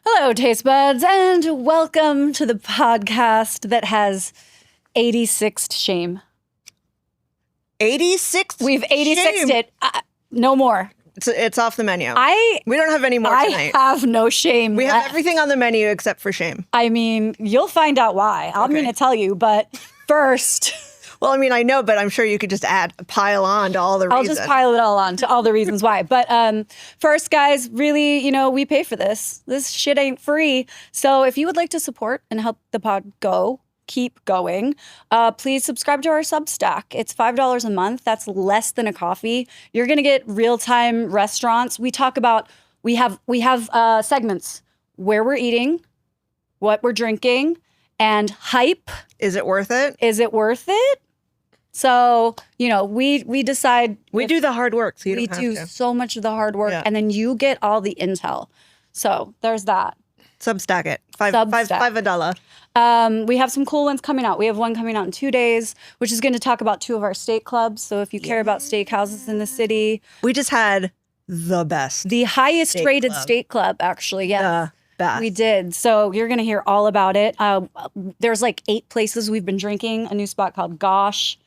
Hello, taste buds, and welcome to the podcast that has 86th shame. 86th? We've 86'd it. No more. It's off the menu. We don't have any more I tonight. have no shame. We have everything on the menu except for shame. I mean, you'll find out why. I'm going to tell you, but first... Well, I mean, I know, but I'm sure you could just pile on to all the reasons. I'll just pile it all on to all the reasons why. But first, guys, really, we pay for this. This shit ain't free. So if you would like to support and help the pod keep going, please subscribe to our Substack. It's $5 a month. That's less than a coffee. You're going to get real-time restaurants. We have segments where we're eating, what we're drinking, and hype. Is it worth it? Is it worth it? So, we decide. We do the hard work, so you don't have to. We do so much of the hard work, and then you get all the intel. So there's that. Substack it. $5. We have some cool ones coming out. We have one coming out in 2 days, which is going to talk about 2 of our steak clubs. So if you care about steakhouses in the city. We just had the best. The highest rated steak club, actually. Yes. Best. We did. So you're going to hear all about it. There's like 8 places we've been drinking. A new spot called Gosh.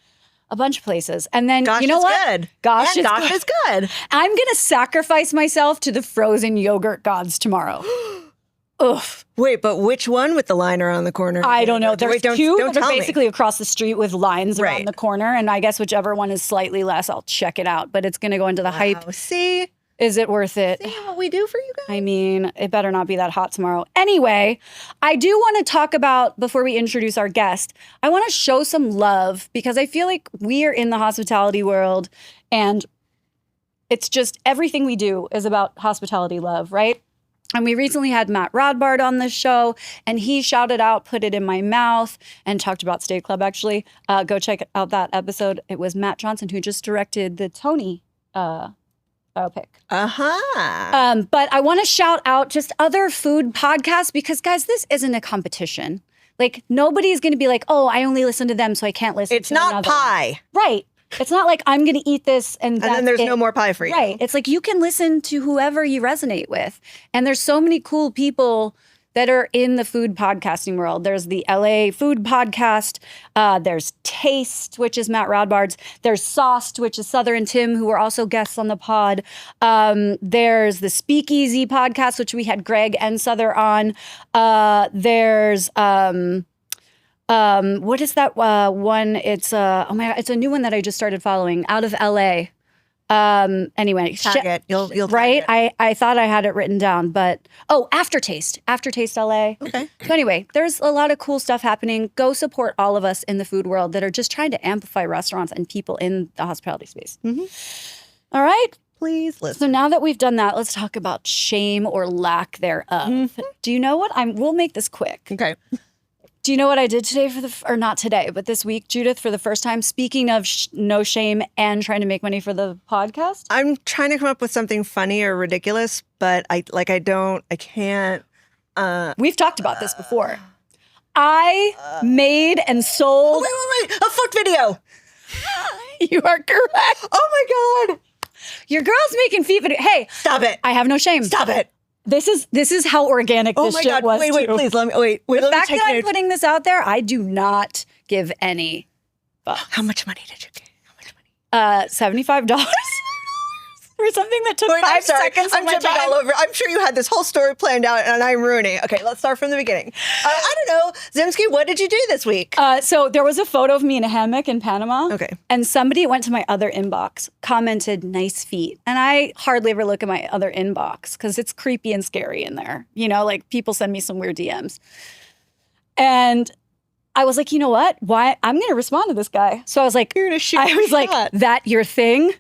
A bunch of places. And then, Gosh, you know what? Good. Gosh is good. I'm going to sacrifice myself to the frozen yogurt gods tomorrow. Oof. Wait, but which one with the line around the corner? I don't know. There's two that are basically across the street with lines around Right. the corner. And I guess whichever one is slightly less, I'll check it out. But it's going to go into the hype. See? Is it worth it? See what we do for you guys? I mean, it better not be that hot tomorrow. Anyway, I do want to talk about, before we introduce our guest, I want to show some love because I feel like we are in the hospitality world and it's just everything we do is about hospitality love, right? And we recently had Matt Rodbard on this show and he shouted out, put it in my mouth and talked about Steak Club actually. Go check out that episode. It was Matt Johnson who just directed the Tony biopic. But I want to shout out just other food podcasts because, guys, this isn't a competition. Like, nobody's going to be like, oh, I only listen to them, so I can't listen it's to not another. pie. Right. It's not like I'm going to eat this and then there's no more pie for you. Right. It's like you can listen to whoever you resonate with. And there's so many cool people that are in the food podcasting world. There's the LA Food Podcast. There's Taste, which is Matt Rodbard's. There's Sauced, which is Southern Tim, who are also guests on the pod. There's the Speakeasy Podcast, which we had Greg and Souther on. There's what is that one? It's oh my God, it's a new one that I just started following out of LA. Anyway, Tag it. You'll right. Tag it. I thought I had it written down, but Aftertaste LA. Okay. So anyway, there's a lot of cool stuff happening. Go support all of us in the food world that are just trying to amplify restaurants and people in the hospitality space. Mm-hmm. All right. Please listen. So now that we've done that, let's talk about shame or lack thereof. Mm-hmm. Do you know what we'll make this quick. Okay. Do you know what I did today or not today, but this week, Judith, for the first time, speaking of no shame and trying to make money for the podcast? I'm trying to come up with something funny or ridiculous, but I can't. We've talked about this before. I made and sold. Wait, a foot video. You are correct. Oh my God. Your girl's making feet video. Hey. Stop it. I have no shame. Stop it. This is how organic this shit God. was. Wait, please let me The fact that I'm putting this out there, I do not give any fucks. How much money did you get? How much money? $75 for something that took 5 seconds. I'm jumping all over. I'm sure you had this whole story planned out, and I'm ruining it. Okay, let's start from the beginning. I don't know, Zemsky, what did you do this week? So there was a photo of me in a hammock in Panama. Okay. And somebody went to my other inbox, commented, nice feet. And I hardly ever look at my other inbox because it's creepy and scary in there. Like people send me some weird DMs. And I was like, you know what? Why? I'm going to respond to this guy. So I was like, You're going to shoot like, that your thing?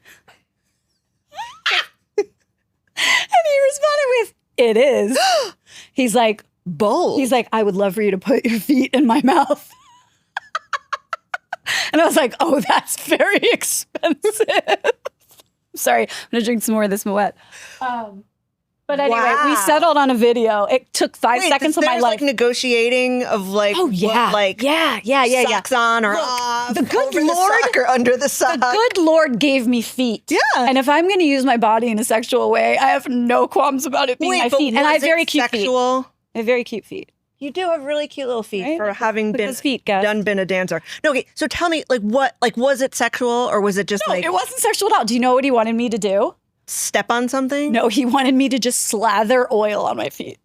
And he responded with, it is. He's like, bold. He's like, I would love for you to put your feet in my mouth. And I was like, oh, that's very expensive. Sorry, I'm going to drink some more of this Moet. But anyway, we Wow. settled on a video. It took 5 seconds of my there's life. like negotiating of like, Oh, yeah. Yeah. socks on or Look, off, the good over Lord- the sock or under the sock. The good Lord gave me feet. Yeah. And if I'm going to use my body in a sexual way, I have no qualms about it being my but feet. And I have was it very cute feet. sexual? I have very cute feet. You do have really cute little feet Right? for having Look at been those feet, guys. been a dancer. No, okay. So tell me, like, was it sexual or was it just No, like it wasn't sexual at all. Do you know what he wanted me to do? step on something? No, he wanted me to just slather oil on my feet.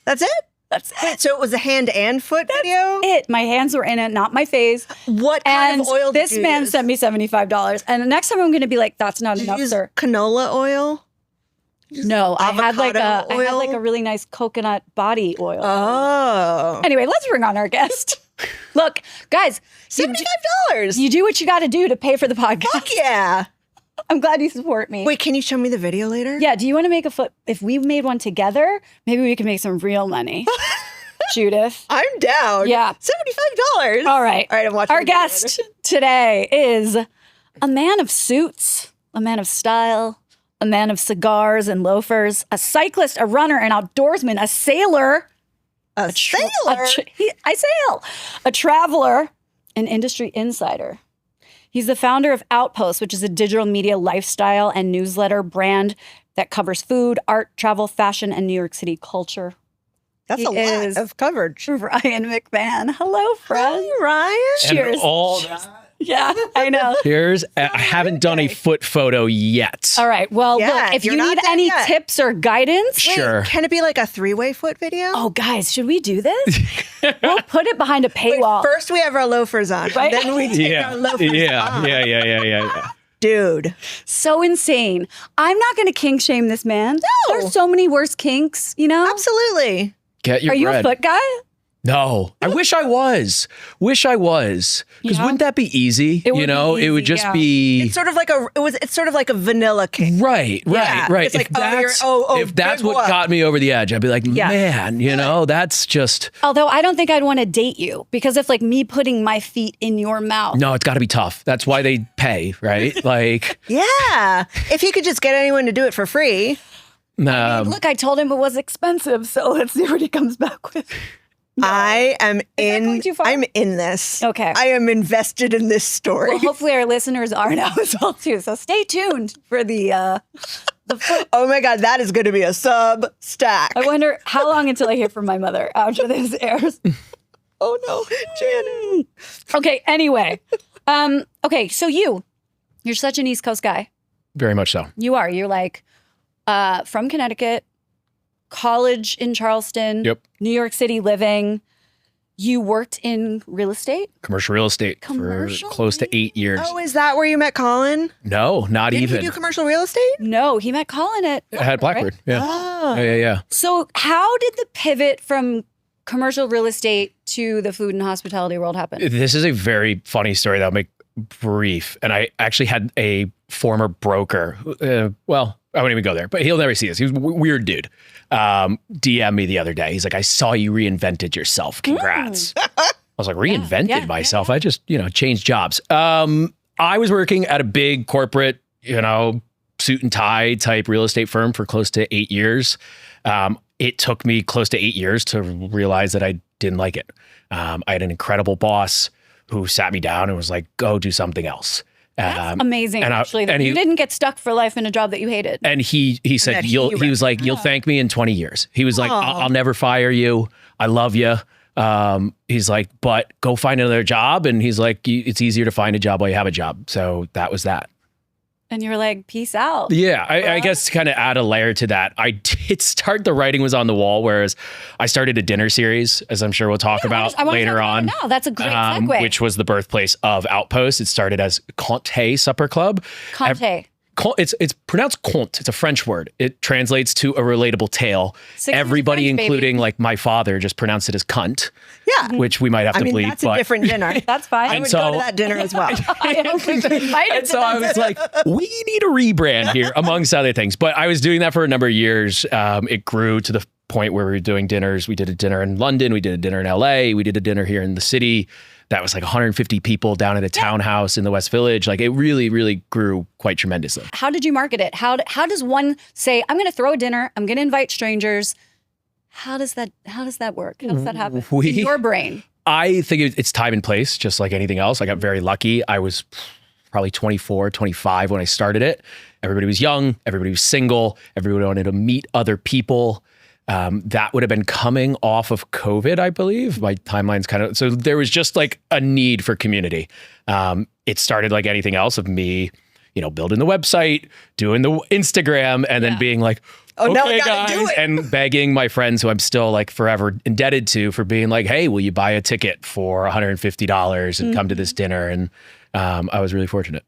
That's it. That's it. So it was a hand and foot video. It. My hands were in it, not my face. What kind And of oil? this did you man use? sent me $75. And the next time I'm going to be like, that's not Did enough, you use sir. canola oil? No, I had like avocado I had like oil? a really nice coconut body oil. Oh, Anyway, let's bring on our guest. Look, guys, $75. you do what you got to do to pay for the podcast. Fuck yeah. I'm glad you support me. Wait, can you show me the video later? Yeah, do you want to make a foot? If we made one together, maybe we can make some real money. Judith. I'm down. Yeah. $75. All right. All right, I'm watching Our the video guest today is a man of suits, a man of style, a man of cigars and loafers, a cyclist, a runner, an outdoorsman, a sailor. later. A sailor? I sail. A traveler, an industry insider. He's the founder of Outpost, which is a digital media lifestyle and newsletter brand that covers food, art, travel, fashion, and New York City culture. That's He a lot is- of coverage. Ryan McMahon. Hello, friend. Hi, Ryan. Cheers. And all that. Yeah, I know. Here's, I haven't done a foot photo yet. All right. Well, Yeah, look, if you're you not need there any yet. tips or guidance, Sure. Can it be like a 3-way foot video? oh, guys, should we do this? We'll put it behind a paywall. First, we have our loafers on. Right? Then we take Yeah. our loafers off. Yeah. Dude. So insane. I'm not going to kink shame this man. No. There's so many worse kinks, you know? Absolutely. Get your Are you bread. a foot guy? No, I wish I was. Because Yeah. wouldn't that be easy? It would You know, be it would easy, just yeah. be It's sort of like a vanilla cake. right. Yeah. Right. It's like, If that's big what one. got me over the edge, I'd be like, Yeah. man, you know, that's just Although I don't think I'd want to date you because of like me putting my feet in your mouth. no. It's got to be tough. That's why they pay, right? Like, Yeah. If he could just get anyone to do it for free. Look, I told him it was expensive, so let's see what he comes back with. I am going too far? I'm in this. Okay. I am invested in this story. Well, hopefully our listeners are now as well too. So stay tuned for the foot. Oh my God, that is going to be a sub stack. I wonder how long until I hear from my mother after this airs. Oh no, Janet. Okay, anyway. Okay, so you're such an East Coast guy. very much so. You are. You're like from Connecticut, college in Charleston, Yep. New York City living. You worked in real estate? Commercial real estate Commercial for close to 8 years. Oh, is that where you met Colin? No, not Did even. you do commercial real estate? No, he met Colin at I had Blackbird, Blackbird. Yeah. Oh. Yeah. So how did the pivot from commercial real estate to the food and hospitality world happen? This is a very funny story that I'll make brief. And I actually had a former broker. Well, I won't even go there, but he'll never see this. He was a weird dude. DM me the other day. He's like, I saw you reinvented yourself. Congrats. I was like, reinvented yeah, myself. I just, changed jobs. I was working at a big corporate, suit and tie type real estate firm for close to 8 years. It took me close to 8 years to realize that I didn't like it. I had an incredible boss who sat me down and was like, go do something else. That's amazing, and actually. That you didn't get stuck for life in a job that you hated. And he said, that he was like, you'll thank me in 20 years. He was like, I'll never fire you. I love you. He's like, but go find another job. And he's like, it's easier to find a job while you have a job. So that was that. And you were like, peace out. Yeah, I guess to kind of add a layer to that, I did start, the writing was on the wall, whereas I started a dinner series, as I'm sure we'll talk about I wanna later talk about on. it now. That's a great segue. Which was the birthplace of Outpost. It started as Conte Supper Club. Conte. It's pronounced conte. It's a French word. It translates to a relatable tale. 60s Everybody, French, baby. including like my father, just pronounced it as cunt, Yeah. which we might have to bleep. that's a different dinner. That's fine. I And would so- go to that dinner as well. I am invited And so I was like, we need a rebrand here, amongst other things. But I was doing that for a number of years. It grew to the point where we were doing dinners. We did a dinner in London. We did a dinner in LA. We did a dinner here in the city. That was like 150 people down at a townhouse in the West Village. Like it really, really grew quite tremendously. How did you market it? How does one say, I'm going to throw a dinner, I'm going to invite strangers? How does that work? How does that happen in your brain? I think it's time and place, just like anything else. I got very lucky. I was probably 24, 25 when I started it. Everybody was young. Everybody was single. Everybody wanted to meet other people. That would have been coming off of COVID, I believe. My timeline's kind of, so there was just like a need for community. It started like anything else of me, building the website, doing the Instagram, and then being like, oh, okay, now I gotta guys, do it. and begging my friends who I'm still like forever indebted to for being like, hey, will you buy a ticket for $150 and come to this dinner? And I was really fortunate.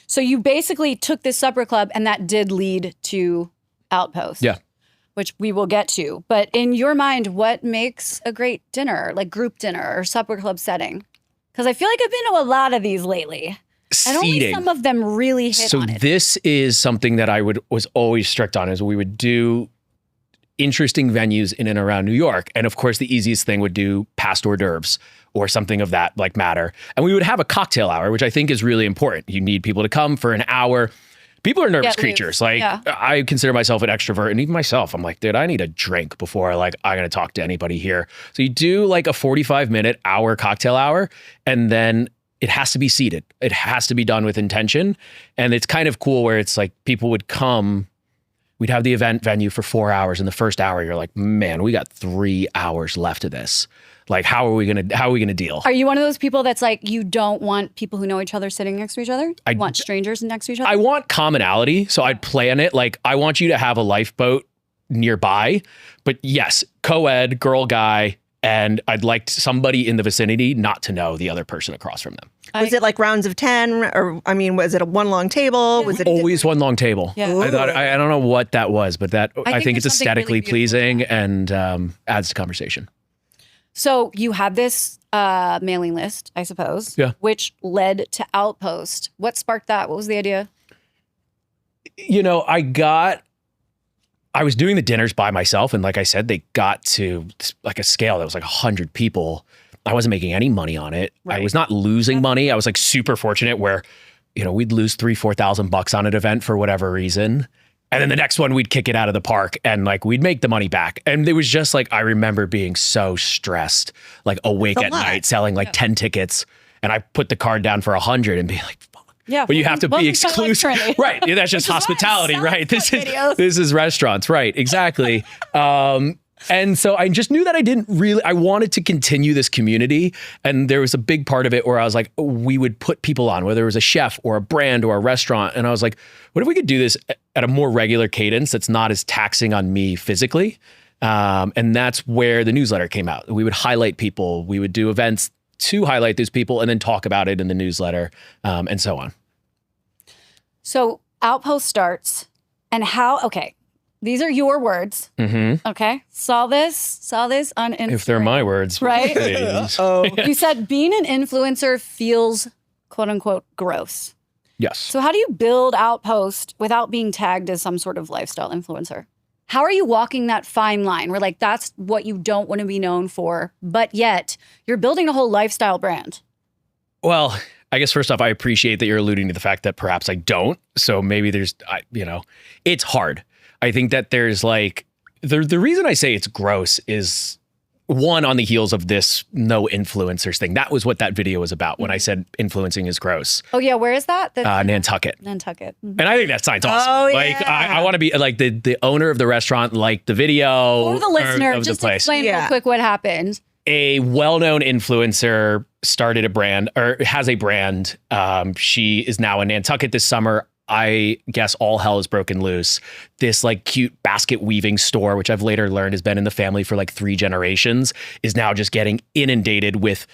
So you basically took this supper club and that did lead to Outpost. Yeah. Which we will get to. But in your mind, what makes a great dinner, like group dinner or supper club setting? Because I feel like I've been to a lot of these lately. And only Seating. some of them really hit So on it. this is something that was always strict on, is we would do interesting venues in and around New York. And of course, the easiest thing would do past hors d'oeuvres or something of that like matter. And we would have a cocktail hour, which I think is really important. You need people to come for an hour. People are nervous creatures. Like I consider myself an extrovert, and even myself, I'm like, dude, I need a drink before I'm going to talk to anybody here. So you do like a 45-minute hour cocktail hour, and then it has to be seated. It has to be done with intention. And it's kind of cool where it's like people would come, we'd have the event venue for 4 hours. In the first hour, you're like, man, we got 3 hours left of this. Like, how are we gonna deal? Are you one of those people that's like, you don't want people who know each other sitting next to each other? You want strangers next to each other? I want commonality. So I'd plan it. Like, I want you to have a lifeboat nearby, but yes, co-ed, girl, guy, and I'd like somebody in the vicinity not to know the other person across from them. Was it like rounds of 10? Or, was it a one long table? Was it always one long table? Yeah. I don't know what that was, but I think it's there's something aesthetically really beautiful pleasing and adds to conversation. So you had this mailing list, I suppose, which led to Outpost. What sparked that? What was the idea? I was doing the dinners by myself. And like I said, they got to like a scale that was like 100 people. I wasn't making any money on it. Right. I was not losing money. I was like super fortunate where, we'd lose $3,000-4,000 on an event for whatever reason. And then the next one, we'd kick it out of the park and like we'd make the money back. And it was just like, I remember being so stressed, like awake at night, selling like 10 tickets. And I put the card down for 100 and be like, fuck. Yeah, but you have to be exclusive. Right. That's just hospitality, right? This is restaurants. Right. Exactly. And so I just knew that I wanted to continue this community. And there was a big part of it where I was like, we would put people on, whether it was a chef or a brand or a restaurant. And I was like, what if we could do this at a more regular cadence that's not as taxing on me physically? And that's where the newsletter came out. We would highlight people. We would do events to highlight those people and then talk about it in the newsletter and so on. So Outpost starts and these are your words. Mm-hmm. Okay. Saw this on Instagram. If they're my words. Right? You said being an influencer feels quote unquote gross. Yes. So how do you build Outpost without being tagged as some sort of lifestyle influencer? How are you walking that fine line where like that's what you don't want to be known for, but yet you're building a whole lifestyle brand? Well, I guess first off, I appreciate that you're alluding to the fact that perhaps I don't. So maybe it's hard. I think that there's like, the reason I say it's gross is one, on the heels of this no influencers thing. That was what that video was about when I said influencing is gross. Oh yeah, where is that? Nantucket. Nantucket. Mm-hmm. And I think that sign's awesome. Oh, like yeah. I want to be like the owner of the restaurant, like the video or the listener, of just the place. Explain real quick what happened. A well-known influencer started a brand or has a brand. She is now in Nantucket this summer. I guess all hell is broken loose. This like cute basket weaving store, which I've later learned has been in the family for like 3 generations, is now just getting inundated with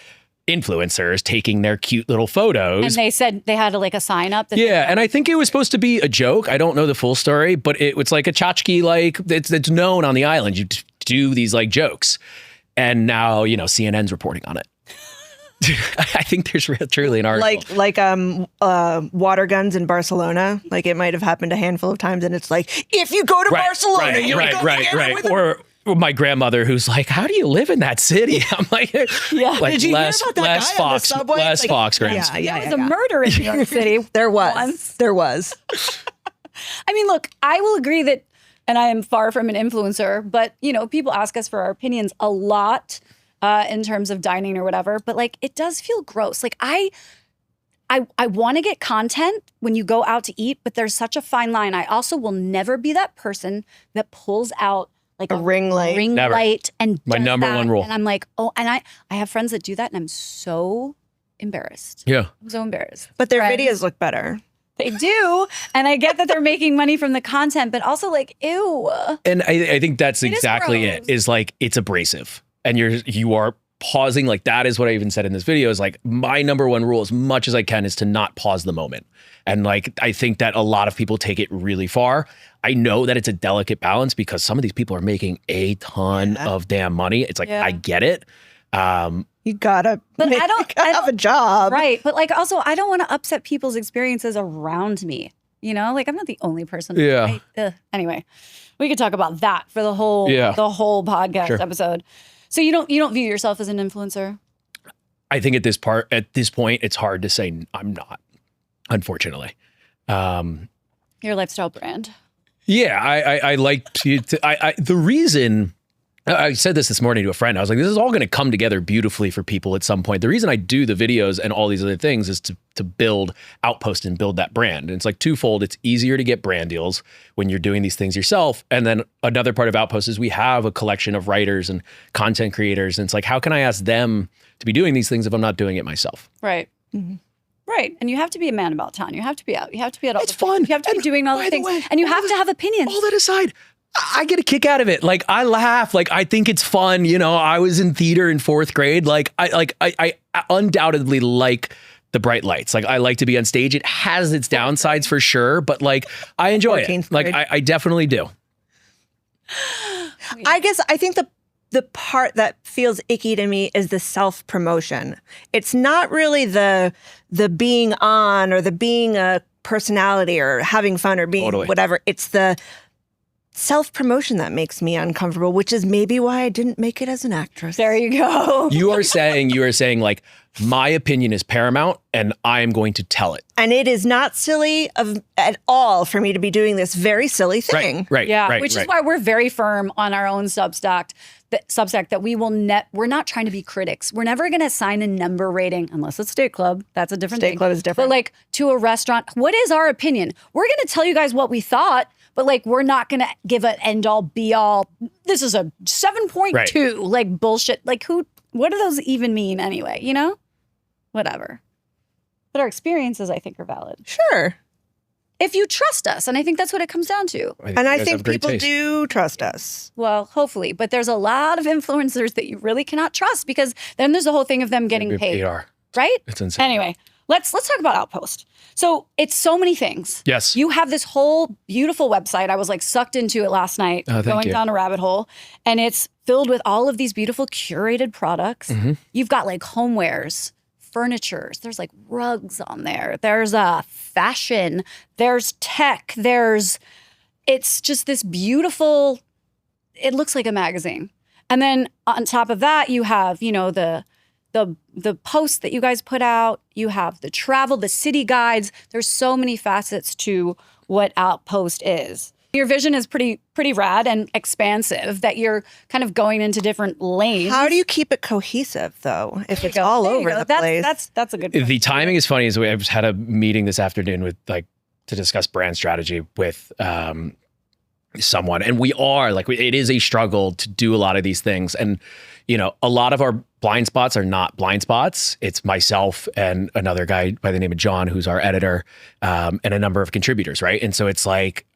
influencers taking their cute little photos. And they said they had like a sign up. And I think it was supposed to be a joke. I don't know the full story, but it was like a tchotchke, like it's known on the island. You do these like jokes. And now, CNN's reporting on it. I think there's truly an article. Like water guns in Barcelona. Like it might have happened a handful of times and it's like, if you go to Barcelona, you're going to get it with my grandmother who's like, how do you live in that city? I'm like, like Did you less, hear about that less guy on the Fox, subway? less Like, Fox grams. There was a murder in New York City. There was. once. There was. I mean, look, I will agree that, and I am far from an influencer, but people ask us for our opinions a lot in terms of dining or whatever. But like, it does feel gross. Like I want to get content when you go out to eat, but there's such a fine line. I also will never be that person that pulls out like A ring light. Never. And My does number that. one rule. And I'm like, oh, and I have friends that do that, and I'm so embarrassed. Yeah. I'm so embarrassed. But their Friends. videos look better. They do. And I get that they're making money from the content, but also like, ew. And I think that's It is exactly gross. it. Is like, it's abrasive, and you are pausing. Like, that is what I even said in this video, is like, my number one rule as much as I can is to not pause the moment. And like, I think that a lot of people take it really far. I know that it's a delicate balance because some of these people are making a ton of damn money. It's like, I get it. You gotta, But I don't have a job. Right. But like, also, I don't want to upset people's experiences around me. Like, I'm not the only person. Yeah. Anyway, we could talk about that for the whole podcast episode. So you don't view yourself as an influencer? I think at this point, it's hard to say I'm not, unfortunately. You're a lifestyle brand. Yeah, I like to the reason I said this morning to a friend, I was like, this is all going to come together beautifully for people at some point. The reason I do the videos and all these other things is to build Outpost and build that brand. And it's like twofold. It's easier to get brand deals when you're doing these things yourself. And then another part of Outpost is we have a collection of writers and content creators. And it's like, how can I ask them to be doing these things if I'm not doing it myself? Right. Mm-hmm. Right. And you have to be a man about town. You have to be out. You have to be at all It's the fun. You have to be doing all the things. And you have to have opinions. All that aside, I get a kick out of it. Like, I laugh. Like, I think it's fun. I was in theater in 4th grade. I undoubtedly like the bright lights. Like, I like to be on stage. It has its downsides for sure, but like, I enjoy it. Like, I definitely do. I guess I think the part that feels icky to me is the self-promotion. It's not really the being on or the being a personality or having fun or being whatever. It's the self-promotion that makes me uncomfortable, which is maybe why I didn't make it as an actress. There you go. You are saying like, my opinion is paramount and I am going to tell it. And it is not silly at all for me to be doing this very silly thing. Right. Yeah. Which is why we're very firm on our own Substack that we will we're not trying to be critics. We're never going to assign a number rating unless it's Steak Club. That's a different thing. Steak Club is different. But like, to a restaurant, what is our opinion? We're going to tell you guys what we thought, but like, we're not going to give an end all be all. This is a 7.2, like bullshit. Like, what do those even mean anyway? Whatever. But our experiences, I think, are valid. Sure. If you trust us. And I think that's what it comes down to. I think people do trust us. Well, hopefully. But there's a lot of influencers that you really cannot trust because then there's the whole thing of them getting paid. PR. Right? It's insane. Anyway, let's talk about Outpost. So it's so many things. Yes. You have this whole beautiful website. I was like sucked into it last night, going down a rabbit hole. And it's filled with all of these beautiful curated products. Mm-hmm. You've got like homewares, furnitures. There's like rugs on there. There's fashion. There's tech. It's just this beautiful, it looks like a magazine. And then on top of that, you have, the posts that you guys put out. You have the travel, the city guides. There's so many facets to what Outpost is. Your vision is pretty rad and expansive that you're kind of going into different lanes. How do you keep it cohesive, though, if it's all over the place? That's a good point. The timing is funny. I just had a meeting this afternoon with to discuss brand strategy with someone. And we are it is a struggle to do a lot of these things. And, a lot of our blind spots are not blind spots. It's myself and another guy by the name of John, who's our editor, and a number of contributors. Right. And so it's like,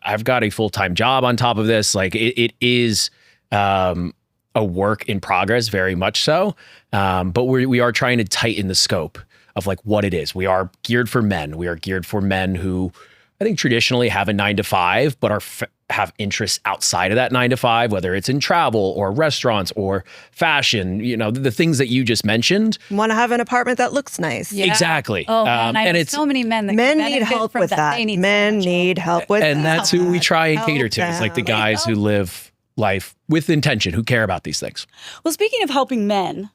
I've got a full-time job on top of this. Like it is a work in progress, very much so. But we are trying to tighten the scope of like what it is. We are geared for men. We are geared for men who I think traditionally have a 9-to-5, but have interests outside of that 9-to-5, whether it's in travel or restaurants or fashion, the things that you just mentioned. Want to have an apartment that looks nice. Yeah. Exactly. Oh, man, I know so many men that men need help from with that. Men need help with that. And that's who we try and cater to. It's like the guys who live life with intention, who care about these things. Well, speaking of helping men,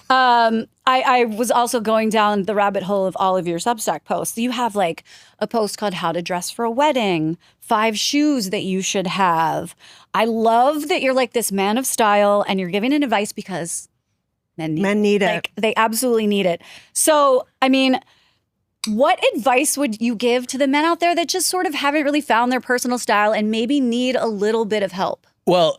I was also going down the rabbit hole of all of your Substack posts. You have like a post called How to Dress for a Wedding, 5 shoes that you should have. I love that you're like this man of style and you're giving an advice because men need it. Like, they absolutely need it. So, I mean, what advice would you give to the men out there that just sort of haven't really found their personal style and maybe need a little bit of help? Well,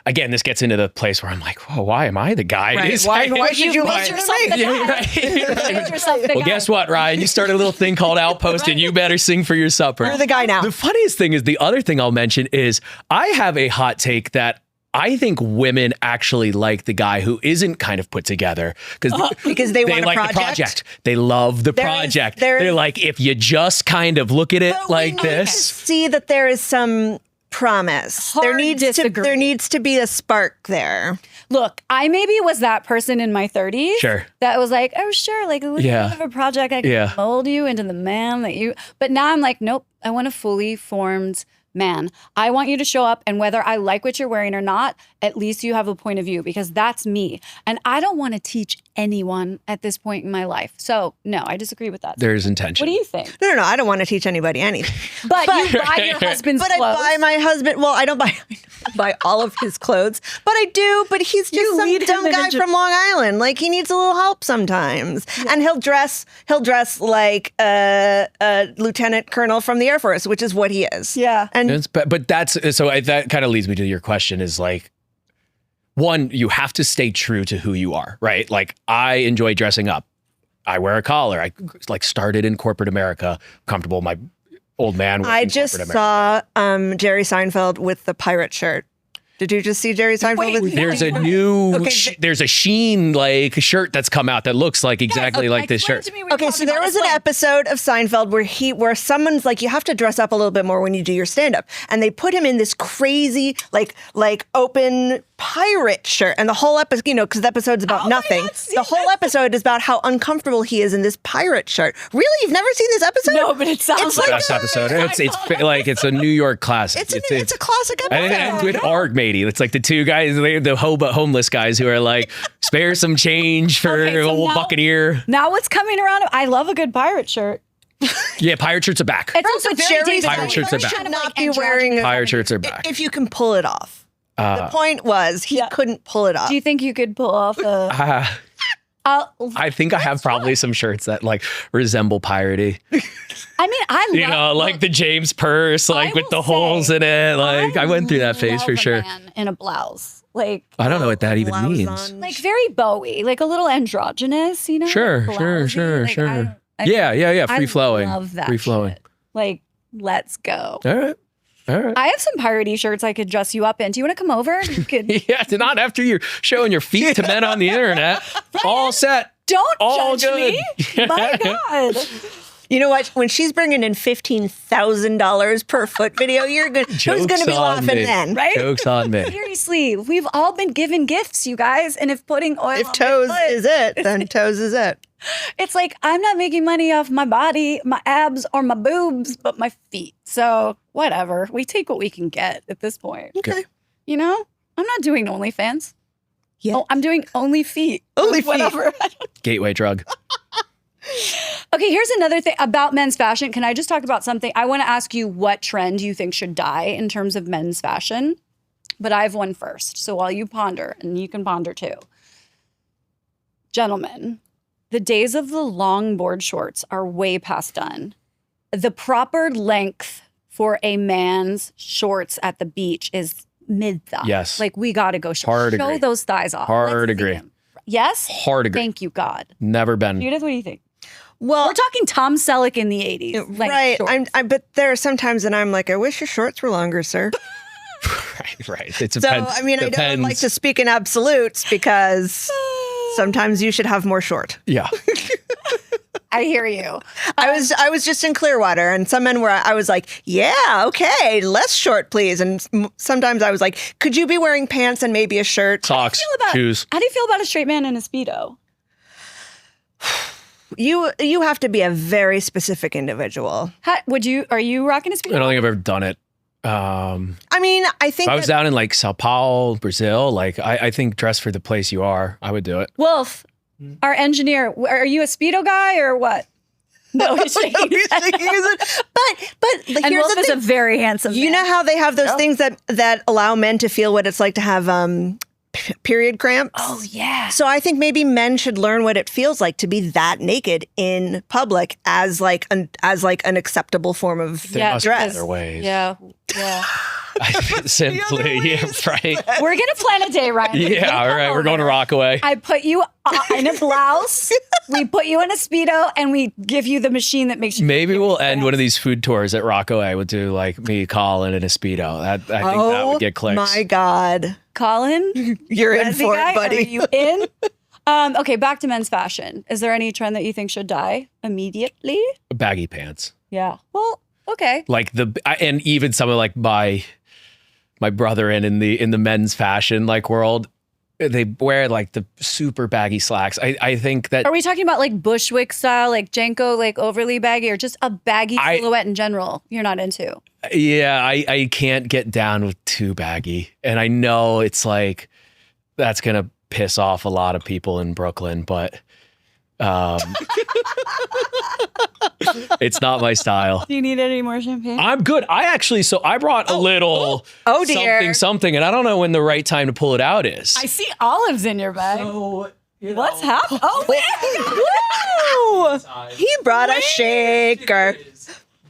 again, this gets into the place where I'm like, whoa, why am I the guy? Right. Why should you make yourself the guy? Well, guess what, Ryan? You started a little thing called Outpost, and you better sing for your supper. You're the guy now. The funniest thing is, the other thing I'll mention is I have a hot take that I think women actually like the guy who isn't kind of put together because they want like a project. the project. They love the project. They're like, if you just kind of look at it like this, see that there is some promise. There needs to be a spark there. Look, I maybe was that person in my 30s. Sure. That was like, oh, sure, like a little bit of a project. I can mold you into the man that you. But now I'm like, nope, I want a fully formed man. I want you to show up, and whether I like what you're wearing or not, at least you have a point of view, because that's me. And I don't want to teach anyone at this point in my life. So no, I disagree with that. There's intention. What do you think? No, I don't want to teach anybody anything. But you buy your husband's clothes. But I buy my husband. Well, I don't buy all of his clothes, but I do. But he's just some dumb guy from Long Island. Like, he needs a little help sometimes, and he'll dress like a lieutenant colonel from the Air Force, which is what he is. Yeah, and but that's so that kind of leads me to your question is like, one, you have to stay true to who you are, right? Like, I enjoy dressing up. I wear a collar. I like started in corporate America, comfortable. My old man. I just saw Jerry Seinfeld with the pirate shirt. Did you just see Jerry Seinfeld? With there's a new, there's a Sheen like shirt that's come out that looks like exactly like this shirt. Okay, so there was an episode of Seinfeld where someone's like, you have to dress up a little bit more when you do your stand-up, and they put him in this crazy like open pirate shirt, and the whole episode, because the episode's about nothing. The whole episode is about how uncomfortable he is in this pirate shirt. Really, you've never seen this episode? No, but it sounds like best episode. It's like it's a New York classic. It's a classic episode. And with Arg Matey, it's like the two guys, the homeless guys who are like, spare some change for old Buccaneer. Now what's coming around? I love a good pirate shirt. Yeah, pirate shirts are back. It's also very pirate shirts are back. Should not be wearing pirate shirts are back if you can pull it off. The point was he couldn't pull it off. Do you think you could pull off a? I think I have probably some shirts that like resemble piratey. I mean, I love, like the James purse, like with the holes in it. Like I went through that phase for sure. Man in a blouse, like I don't know what that even means. Like very Bowie, like a little androgynous, Sure. Yeah. Free flowing. I love that. Free flowing. Shit. Like, let's go. All right. I have some piratey shirts I could dress you up in. Do you want to come over? You could. Yeah, not after you're showing your feet to men on the internet. All set. Don't all judge good. me. My God. You know what? When she's bringing in $15,000 per foot video, you're good. Who's going to be laughing then, right? Joke's on me. Seriously, we've all been given gifts, you guys. And if putting oil if toes is it, then toes is it. It's like, I'm not making money off my body, my abs, or my boobs, but my feet. So whatever. We take what we can get at this point. Okay. I'm not doing OnlyFans. Yeah. Oh, I'm doing only feet. Only feet. Whatever. Gateway drug. Okay, here's another thing about men's fashion. Can I just talk about something? I want to ask you what trend you think should die in terms of men's fashion. But I have one first. So while you ponder, and you can ponder too. Gentlemen, the days of the long board shorts are way past done. The proper length for a man's shorts at the beach is mid-thigh. Yes. Like, we got to go show agree. those thighs off. Hard Let's see agree. them. Yes? Hard agree. Thank you, God. Never been. Judith, what do you think? Well, we're talking Tom Selleck in the 80s. Right. But there are sometimes that I'm like, I wish your shorts were longer, sir. Right. It depends. So, I mean, I don't like to speak in absolutes because sometimes you should have more short. Yeah. I hear you. I was just in Clearwater, and some men were, I was like, yeah, okay, less short, please. And sometimes I was like, could you be wearing pants and maybe a shirt? Socks, shoes. How do you feel about a straight man in a Speedo? You have to be a very specific individual. Are you rocking a Speedo? I don't think I've ever done it. I mean, I think If I was down in like Sao Paulo, Brazil, like I think dress for the place you are, I would do it. Wolf, our engineer, are you a Speedo guy or what? No, he's shaking his head. but And here's Wolf the is thing. a very handsome You man. know how they have those things that allow men to feel what it's like to have period cramps? Oh, yeah. So I think maybe men should learn what it feels like to be that naked in public as like an acceptable form of There must be dress. other ways. Yeah. Simply, yeah, right. We're going to plan a day, Ryan. Yeah, all right. We're going to Rockaway. I put you in a blouse. We put you in a Speedo and we give you the machine that makes you. Maybe we'll end one of these food tours at Rockaway. We'll do like me, Colin, and a Speedo. I think that would get clicks. My God. Colin, You're in Resi for guy, it, buddy. Are you in? Okay, back to men's fashion. Is there any trend that you think should die immediately? Baggy pants. Yeah. Well, okay. Like and even some of like my brother in the men's fashion like world, they wear like the super baggy slacks. I think that Are we talking about like Bushwick style, like Janko, like overly baggy, or just a baggy silhouette in general? You're not into. yeah, I can't get down with too baggy, and I know it's like that's gonna piss off a lot of people in Brooklyn, but it's not my style. Do you need any more champagne? I'm good. I brought a little Oh, dear. something, and I don't know when the right time to pull it out is. I see olives in your bag. So, What's happening? Oh, man. He brought a shaker.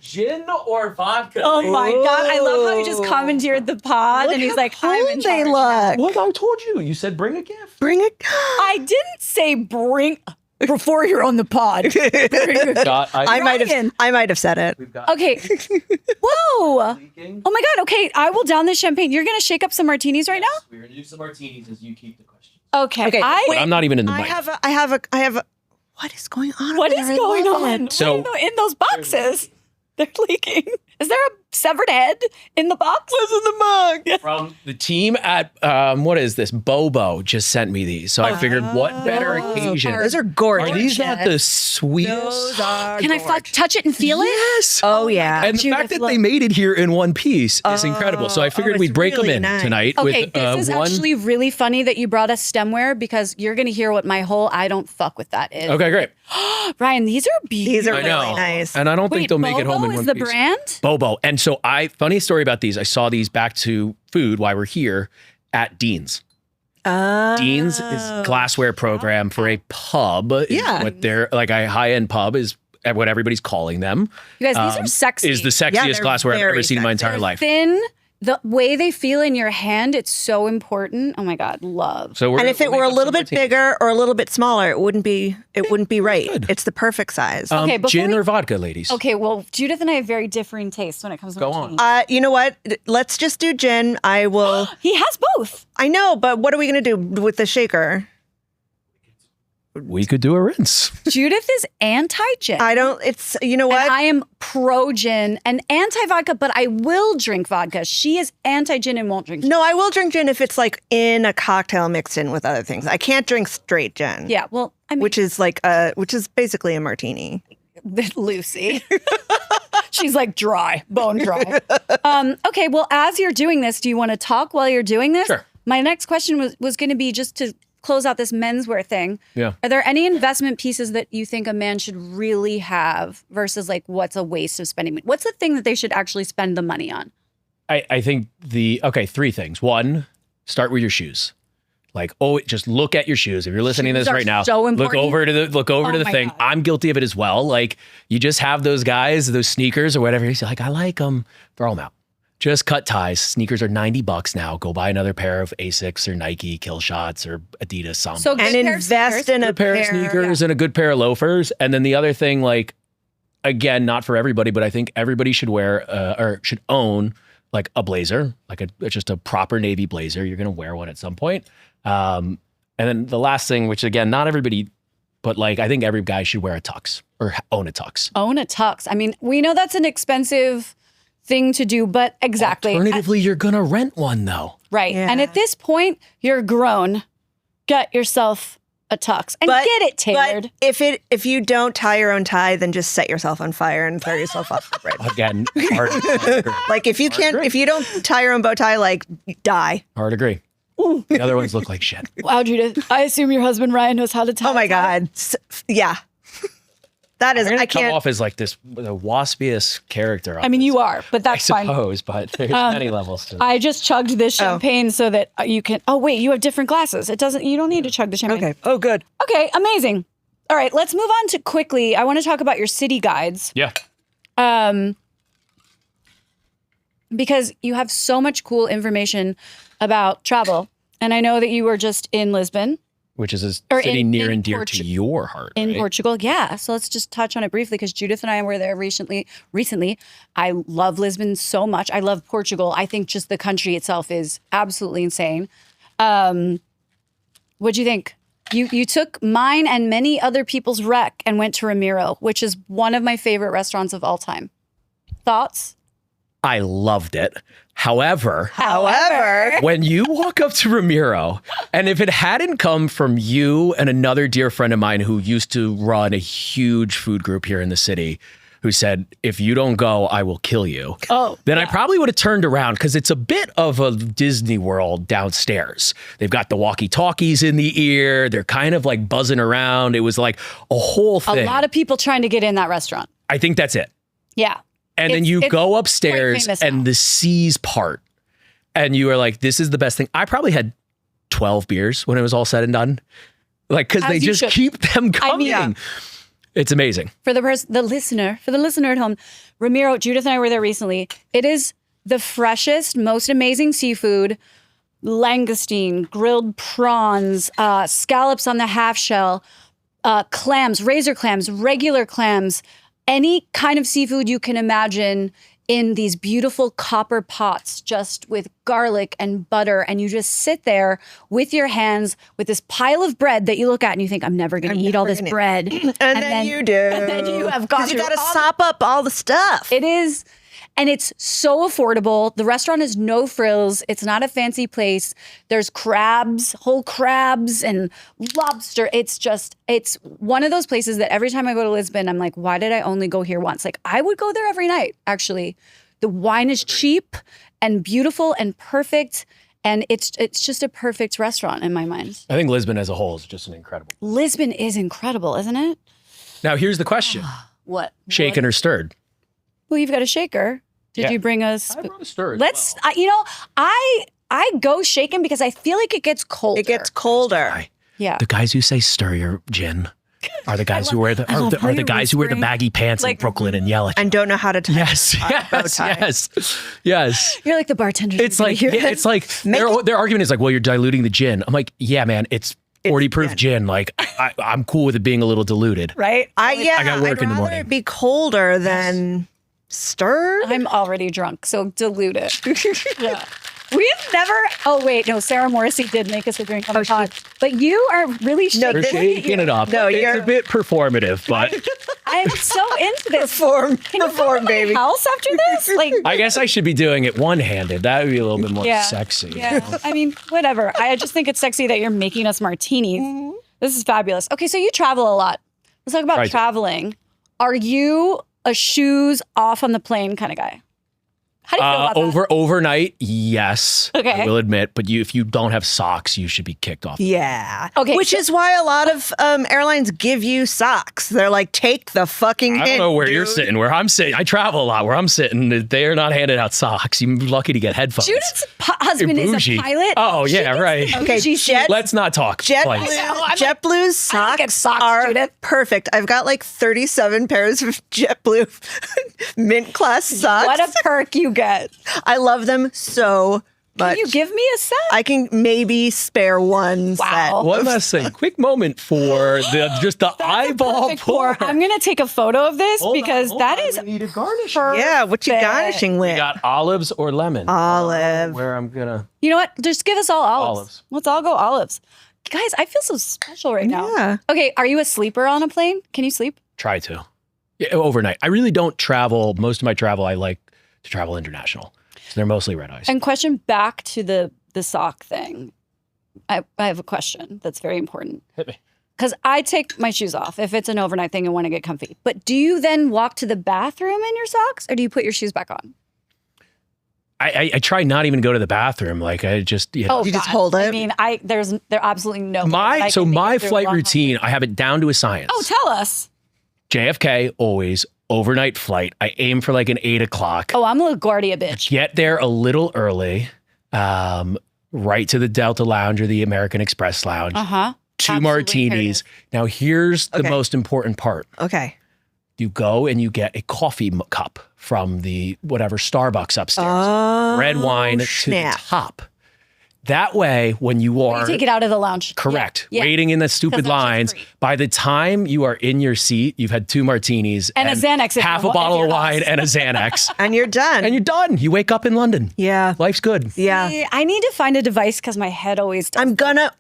Gin or vodka? Oh my God. I love how he just commandeered the pod and he's like, I'm in They charge. look. What I told you. You said bring a gift. Bring it. I didn't say bring before you're on the pod. I might have said it. Okay. Whoa. Oh my God. Okay. I will down this champagne. You're going to shake up some martinis right now? We're gonna do some martinis as you keep the question. Okay. Okay, But I'm not even in the I mic. have a. What is going on? What over is there? I going love on? it. So- What in those boxes? They're leaking. Is there a severed head in the box? What's in the mug? From the team at what is this? Bobo just sent me these, so I figured, what better occasion? Those are gorgeous. Are these not the sweetest? Those are Can I touch it and feel it? Yes. Oh yeah. And the Judith, fact that look. they made it here in one piece is incredible. So I figured it's we'd break really them in nice. tonight Okay, with this is one. actually really funny that you brought us stemware because you're going to hear what my whole I don't fuck with that is. Okay, great. Ryan, these are beautiful. These are I really know. nice. And I don't Wait, think they'll make it home Bobo in is one the piece. brand? Bobo. And so funny story about these. I saw these back to food while we're here at Dean's. Dean's is glassware program for a pub. Is Yeah. what they're like a high-end pub is what everybody's calling them. You guys, these are sexy. Is the Yeah, sexiest they're glassware I've ever very seen in my sexy. entire life. thin. The way they feel in your hand, it's so important. Oh my God, love. So we're And if it we'll were a make up little some bit martinis. bigger or a little bit smaller, it wouldn't be right. It's the perfect size. Okay, before gin we- or vodka, ladies? Okay, well, Judith and I have very differing tastes when it comes to Go on. martinis. You know what? Let's just do gin. I will. He has both. I know, but what are we gonna do with the shaker? We could do a rinse. Judith is anti-gin. I don't. It's you know And what? I am pro-gin and anti-vodka, but I will drink vodka. She is anti-gin and won't drink gin. No, I will drink gin if it's like in a cocktail mixed in with other things. I can't drink straight gin. Yeah, well, I mean, Which is basically a martini. Lucy. She's like dry, bone dry. Okay, well, as you're doing this, do you want to talk while you're doing this? Sure. My next question was going to be just to close out this menswear thing. Yeah. Are there any investment pieces that you think a man should really have versus like what's a waste of spending money? What's the thing that they should actually spend the money on? I think three things. One, start with your shoes. Like, just look at your shoes. If you're listening to Shoes this are right now, so look important. over to the my thing. God. I'm guilty of it as well. Like, you just have those guys, those sneakers or whatever. You're like, I like them. Throw them out. Just cut ties. Sneakers are $90 now. Go buy another pair of Asics or Nike Kill Shots or Adidas Samba. So And good pair of invest sneakers. in a A pair of sneakers and a good pair of loafers. And then the other thing, like, again, not for everybody, but I think everybody should wear or should own like a blazer, like just a proper navy blazer. You're going to wear one at some point. And then the last thing, which again, not everybody, but like I think every guy should wear a tux or own a tux. Own a tux. I mean, we know that's an expensive thing to do, but exactly. Alternatively, you're going to rent one though. Right. Yeah. And at this point, you're grown. Get yourself a tux and get it tailored. But if you don't tie your own tie, then just set yourself on fire and throw yourself off the bridge. Again, hard agree. Like if you don't tie your own bow tie, like die. Hard agree. The other ones look like shit. Wow, Judith, I assume your husband Ryan knows how to tie. Oh my God. Yeah. That is, I'm gonna I can't. come off as like this the waspiest character. I mean, you are, but I that's fine. suppose, but there's many levels to it. I just chugged this champagne so that you can. Oh wait, you have different glasses. You don't need to chug the champagne. Okay. Oh, good. Okay, amazing. All right, let's move on to quickly. I want to talk about your city guides. Yeah. Because you have so much cool information about travel. And I know that you were just in Lisbon. Which is a Or city in- near in and dear Portu- to your heart. In right? Portugal, yeah. So let's just touch on it briefly because Judith and I were there recently. I love Lisbon so much. I love Portugal. I think just the country itself is absolutely insane. What'd you think? You took mine and many other people's rec and went to Ramiro, which is one of my favorite restaurants of all time. Thoughts? I loved it. However, when you walk up to Ramiro, and if it hadn't come from you and another dear friend of mine who used to run a huge food group here in the city, who said, if you don't go, I will kill you. Then I probably would have turned around because it's a bit of a Disney World downstairs. They've got the walkie-talkies in the ear. They're kind of like buzzing around. It was like a whole thing. A lot of people trying to get in that restaurant. I think that's it. Yeah. And then you go upstairs and the seas part. And you are like, this is the best thing. I probably had 12 beers when it was all said and done. Like, because they just keep them coming. It's amazing. For the listener at home, Ramiro, Judith and I were there recently. It is the freshest, most amazing seafood, langoustine, grilled prawns, scallops on the half shell, clams, razor clams, regular clams, any kind of seafood you can imagine in these beautiful copper pots, just with garlic and butter. And you just sit there with your hands with this pile of bread that you look at and you think, I'm never going to eat all this bread. And then you do. And then you have got you got to sop up all the stuff. It is. And it's so affordable. The restaurant is no frills. It's not a fancy place. There's crabs, whole crabs and lobster. It's one of those places that every time I go to Lisbon, I'm like, why did I only go here once? Like I would go there every night, actually. The wine is cheap and beautiful and perfect. And it's just a perfect restaurant in my mind. I think Lisbon as a whole is just an incredible. Lisbon is incredible, isn't it? Now, here's the question. What? Shaken or stirred? Well, you've got a shaker. Did you bring us? I brought a stir. I go shaken because I feel like it gets colder. It gets colder. Yeah. The guys who say stir your gin are the guys who wear the guys who wear the baggy pants in Brooklyn and yell at you. And don't know how to tie Yes. You're like the bartender. It's like their argument is like, well, you're diluting the gin. I'm like, yeah, man, it's 40 proof gin. Like I'm cool with it being a little diluted. Right? I got work in the morning. I'd rather it be colder than stirred. I'm already drunk, so dilute it. Yeah. We've never. Oh wait, no. Sarah Morrissey did make us a drink on the pod, but you are really We're shaking it up. No, it's a bit performative, but I'm so into this. Perform, baby. House after this, like I guess I should be doing it one-handed. That would be a little bit more sexy. Yeah, I mean, whatever. I just think it's sexy that you're making us martinis. Mm-hmm. This is fabulous. Okay, so you travel a lot. Let's talk about traveling. Are you a shoes off on the plane kind of guy? How do you feel about that? Overnight, yes. Okay. I will admit, but if you don't have socks, you should be kicked off. Yeah. Okay. Which is why a lot of airlines give you socks. They're like, take the fucking I don't know where you're sitting. Where I'm sitting, I travel a lot. Where I'm sitting, they are not handed out socks. You're lucky to get headphones. Judith's husband is a pilot. Oh, yeah, right. Okay, let's not talk. JetBlue's socks are Judith. perfect. I've got like 37 pairs of JetBlue mint class socks. What a perk you get. I love them so much. Can you give me a set? I can maybe spare one set. One last thing.Quick moment for the eyeball pour. I'm going to take a photo of this because that is we need a garnish. Yeah, what you garnishing with? We got olives or lemon. Olive. Where I'm gonna. You know what? Just give us all olives. Let's all go olives. Guys, I feel so special right now. Yeah. Okay, are you a sleeper on a plane? Can you sleep? Try to. Yeah, overnight. I really don't travel. Most of my travel, I like to travel international. So they're mostly red eyes. And question back to the sock thing. I have a question that's very important. Hit me. because I take my shoes off if it's an overnight thing and want to get comfy. But do you then walk to the bathroom in your socks, or do you put your shoes back on? I try not even to go to the bathroom. Like I just, you know. You just hold it? I mean, there absolutely no way that I My can make it through a flight long routine, I have it down to a science. Oh, tell us. JFK, always overnight flight. I aim for like an 8 o'clock. Oh, I'm a LaGuardia bitch. Get there a little early, right to the Delta Lounge or the American Express Lounge. Uh-huh. Two Absolutely martinis. Now, here's the most important part. Okay. You go and you get a coffee cup from the whatever Starbucks upstairs. Oh, Red wine snap. to the top. That way, when you are You take it out of the lounge. correct, Yeah. waiting in the 'Cause stupid that shit's lines, free. by the time you are in your seat, you've had 2 martinis And a Xanax if half you're- a bottle if of you're wine, us. and a Xanax, And you're done. and you're done. You wake up in London. yeah. Life's good. Yeah. See, I need to find a device because my head always does.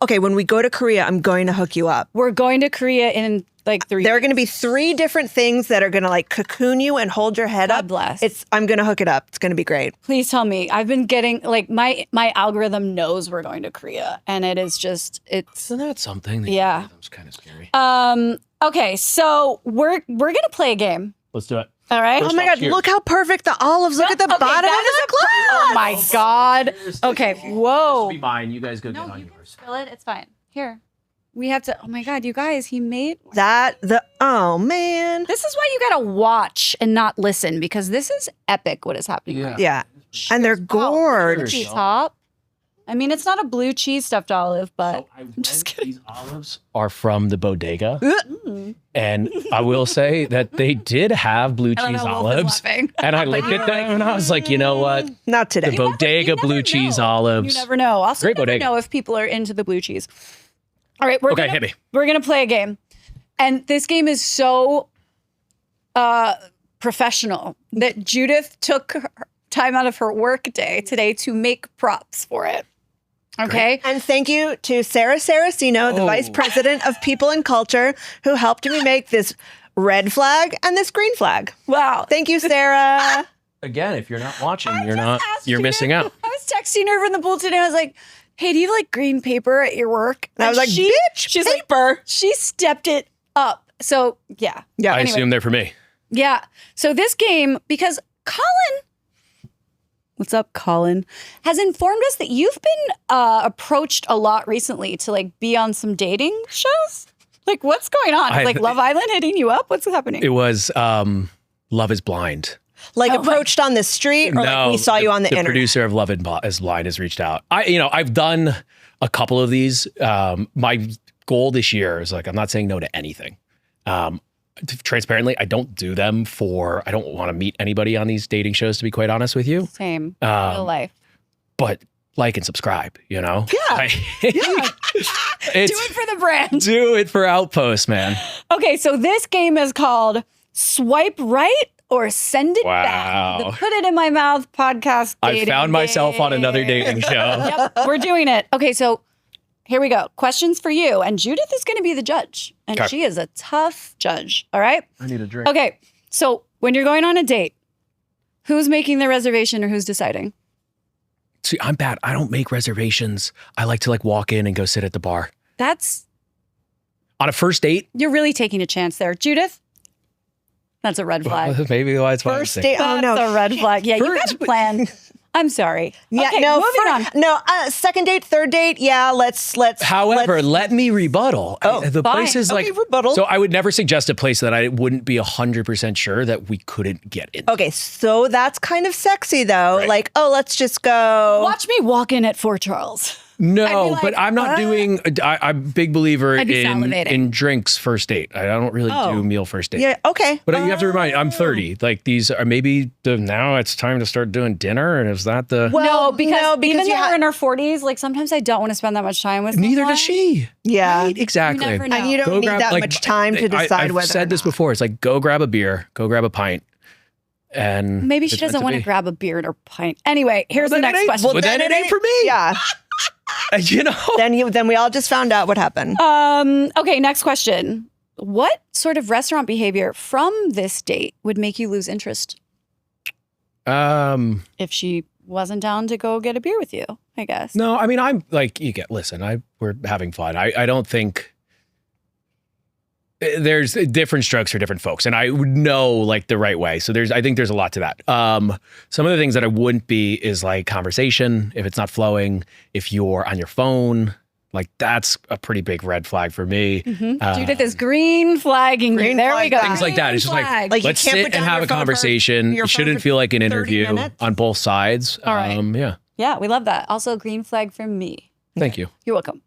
Okay, when we go to Korea, I'm going to hook you up. We're going to Korea in like 3 There are going to be 3 different things that are going to like cocoon you and hold your head God up. bless. I'm going to hook it up. It's going to be great. Please tell me. I've been getting like my algorithm knows we're going to Korea, and it is just Isn't that something? The Yeah. algorithm's kind of scary. Okay, so we're gonna play a game. Let's do it. All right. Oh my God, cheers. look how perfect the olives. Look at the Okay, bottom of that the is glass. Oh my God. Okay. Whoa. Be mine. You guys go get No, on you can yours. spill it. It's fine. Here. We have to. Oh my God, you guys. He made. Oh man. This is why you gotta watch and not listen because this is epic. What is happening? Yeah. right Yeah. And they're gorgeous. now. Top. I mean, it's not a blue cheese stuffed olive, but I'm just kidding. These olives are from the bodega. And I will say that they did have blue I don't cheese know, Wolf is olives. laughing. And I looked at them and I was like, you know what? Not The today. bodega You never blue cheese know. olives. You never know. Also, Great never bodega. know if people are into the blue cheese. All right, Okay, hit me. We're gonna play a game, and this game is so professional that Judith took her time out of her work day today to make props for it. Okay. And thank you to Sarah Saraceno, the Oh. Vice President of People and Culture, who helped me make this red flag and this green flag. Wow. Thank you, Sarah. Again, if you're not watching, I you're just not asked you're Judith- missing out. I was texting her from the pool today. I was like, "Hey, do you have like green paper at your work?" And I was like, she, bitch, she's paper. like, she stepped it up. So yeah, Yeah. I Anyway. assume they're for me. yeah. So this game, because Colin, what's up, Colin, has informed us that you've been approached a lot recently to like be on some dating shows. Like, what's going on? Is, like Love Island hitting you up? What's happening? It was Love is Blind. Like Oh my- approached on the street, or like we saw you on the internet. producer of Love is Blind has reached out. I've done a couple of these. My goal this year is like, I'm not saying no to anything. Transparently, I don't do them I don't want to meet anybody on these dating shows, to be quite honest with you. Same. Real life. But like and subscribe, you know? Yeah. Do it for the brand. Do it for Outpost, man. Okay, so this game is called Swipe Right or Send It Back. Wow. The Put It in My Mouth podcast I dating found myself on another game. dating show. Yep, we're doing it. Okay, so here we go. Questions for you. And Judith is going to be the judge. And Okay. she is a tough judge. All right? I need a drink. Okay, so when you're going on a date, who's making the reservation or who's deciding? See, I'm bad. I don't make reservations. I like to like walk in and go sit at the bar. That's, On a first date, you're really taking a chance there. Judith? That's a red flag. maybe why it's fine. First date. Oh That's no. a red flag. Yeah, you got First- a plan. I'm sorry. Yeah, okay, no, moving on. no. Second date, third date. Yeah, let's. However, let's- let me rebuttal. The fine. place is like Okay, rebuttal. So I would never suggest a place that I wouldn't be 100% sure that we couldn't get in. Okay, so that's kind of sexy though. Right. Like, oh, let's just go. Watch me walk in at Fort Charles. No, I'd be like, but I'm not what? doing. I'm a big believer I'd be in salivating. drinks first date. I don't really do meal first date. Yeah. Okay. But you have to remind me, I'm 30. Like these are maybe now it's time to start doing dinner. And is that the? Well, no, because even you though we're in our 40s, like sometimes I don't want to spend that much time with Neither someone. does she. Yeah. Right, exactly. You never know. And you don't Go need grab, that like, much time to decide I've whether. said this before. It's like go grab a beer, go grab a pint, and Maybe she it's meant doesn't want to be. grab a beer or pint. Anyway, here's the Then it next ain't- question. well, then it ain't for me. Yeah. You know. Then we all just found out what happened. Okay, next question. What sort of restaurant behavior from this date would make you lose interest if she wasn't down to go get a beer with you, I guess? No, I mean I'm like we're having fun. I don't think there's different strokes for different folks, and I would know like the right way. So I think there's a lot to that. Some of the things that I wouldn't be is like conversation. If it's not flowing, if you're on your phone, like that's a pretty big red flag for me. Judith is green flagging. Green there we flag go. Things like that. It's just Flag. Like, you let's can't sit put and down have your a phone for- conversation. your It phone shouldn't for feel like an 30 interview minutes. on both sides. All right. Yeah. Yeah, we love that. Also, green flag from me. Thank you. You're welcome.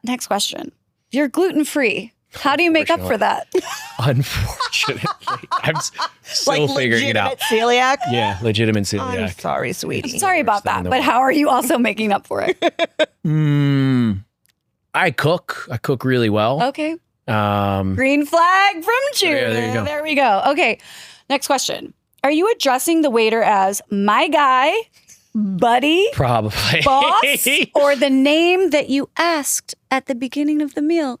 Next question. You're gluten-free. How do you make up for that? Unfortunately, I'm still Like figuring it out. legitimate celiac? Yeah, legitimate I'm celiac. sorry, sweetie. Sorry about thing in that, the but world. how are you also making up for it? I cook. I cook really well. Okay. Green flag from Judith. Yeah, there you go. There we go. Okay. Next question. Are you addressing the waiter as my guy, buddy, Probably. boss, or the name that you asked at the beginning of the meal?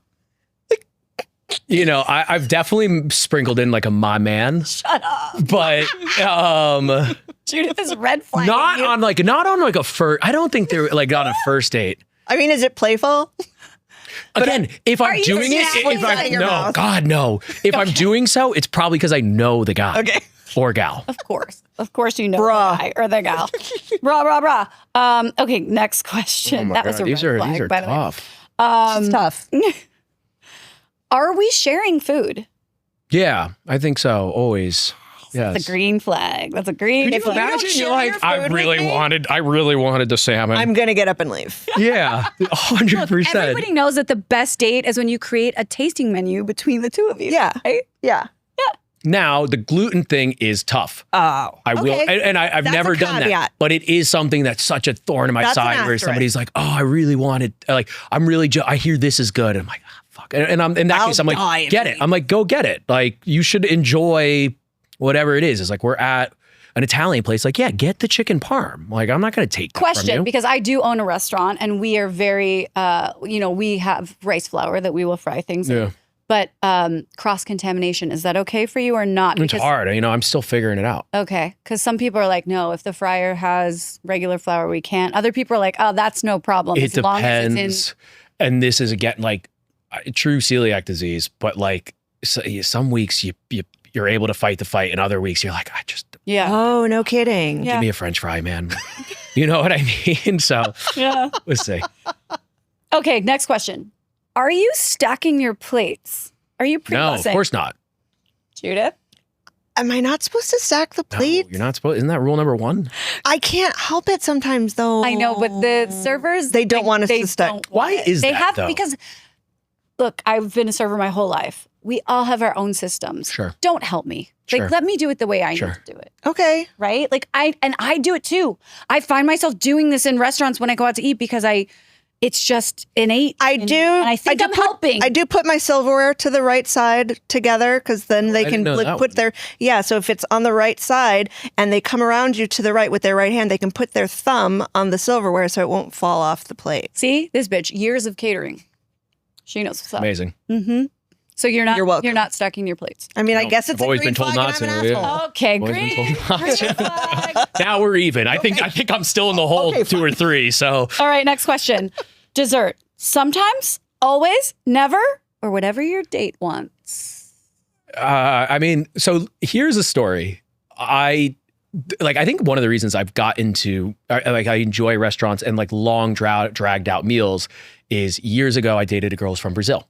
You know, I've definitely sprinkled in like a my man. Shut up. But Judith is red flag. not on like a first. I don't think they're like on a first date. I mean, is it playful? Again, if I'm you doing it, squeezing if out I'm your no, mouth? God no. If I'm doing so, it's probably because I know the guy. Okay. Or gal. Of course, you know Bruh. the guy or the gal. Brah. Okay, next question. Oh my that was God, a these red are flag, these are by the way. tough. It's tough. Are we sharing food? Yeah, I think so. Always. Yes. That's a green flag. That's a green Can you flag. imagine? share You're like, your I food really with me? wanted the salmon. I'm going to get up and leave. yeah, 100%. Everybody knows that the best date is when you create a tasting menu between the two of you. Yeah. Right? Yeah. Now, the gluten thing is tough. Oh. I will, okay. and I've That's never a done that. caveat. But it is something that's such a thorn in my That's an side where asterisk. somebody's like, "Oh, I really wanted, like, I'm really, I hear this is good." And I'm like, "Ah, fuck." And I'm in that I'll case, I'm die like, if "Get you it." I'm like, "Go get it." Like, you should enjoy whatever it is. It's like we're at an Italian place. Like, yeah, get the chicken parm. Like, I'm not going to take that from Question, you. because I do own a restaurant and we are very, we have rice flour that we will fry things in. Yeah. But cross-contamination, is that okay for you or not? It's hard. You know, I'm still figuring it out. Okay, because some people are like, no, if the fryer has regular flour, we can't. Other people are like, oh, that's no problem. It as long as it's depends. And this is again like true celiac disease, but like some weeks you're able to fight the fight, and other weeks you're like, I just Yeah. Oh, no kidding. Yeah. give me a French fry, man. You know what I mean? So Yeah. let's see. Okay, next question. Are you stacking your plates? Are you No, pre-bussing? of course not. Judith? Am I not supposed to stack the No, plate? you're not supposed. Isn't that rule number 1? I can't help it sometimes, though. I know, but the servers They don't want us to stack. don't Why want it. is they that, have though? because look, I've been a server my whole life. We all have our own systems. Sure. Don't help me. Sure. Like let me do it the way I Sure. need to do it. Okay. Right? Like I do it too. I find myself doing this in restaurants when I go out to eat because it's just innate. I and- do. And I think do I'm helping. I do put my silverware to the right side together because then they I can didn't know like, that put one. their, yeah. So if it's on the right side and they come around you to the right with their right hand, they can put their thumb on the silverware so it won't fall off the plate. See, this bitch, years of catering. She knows what's up. Amazing. Mm-hmm. So you're welcome. not stacking your plates. I mean, I No, guess it's I've a always green been told flag not and I'm to, an yeah. asshole. Okay, Always been green. told not Green to. flag. Now we're even. I think I'm still in the hole Okay, 2 or 3. So All right, next question. Dessert. Sometimes, always, never, or whatever your date wants. I mean, so here's a story. I think one of the reasons I've got into I enjoy restaurants and like long dragged out meals is years ago I dated a girl from Brazil,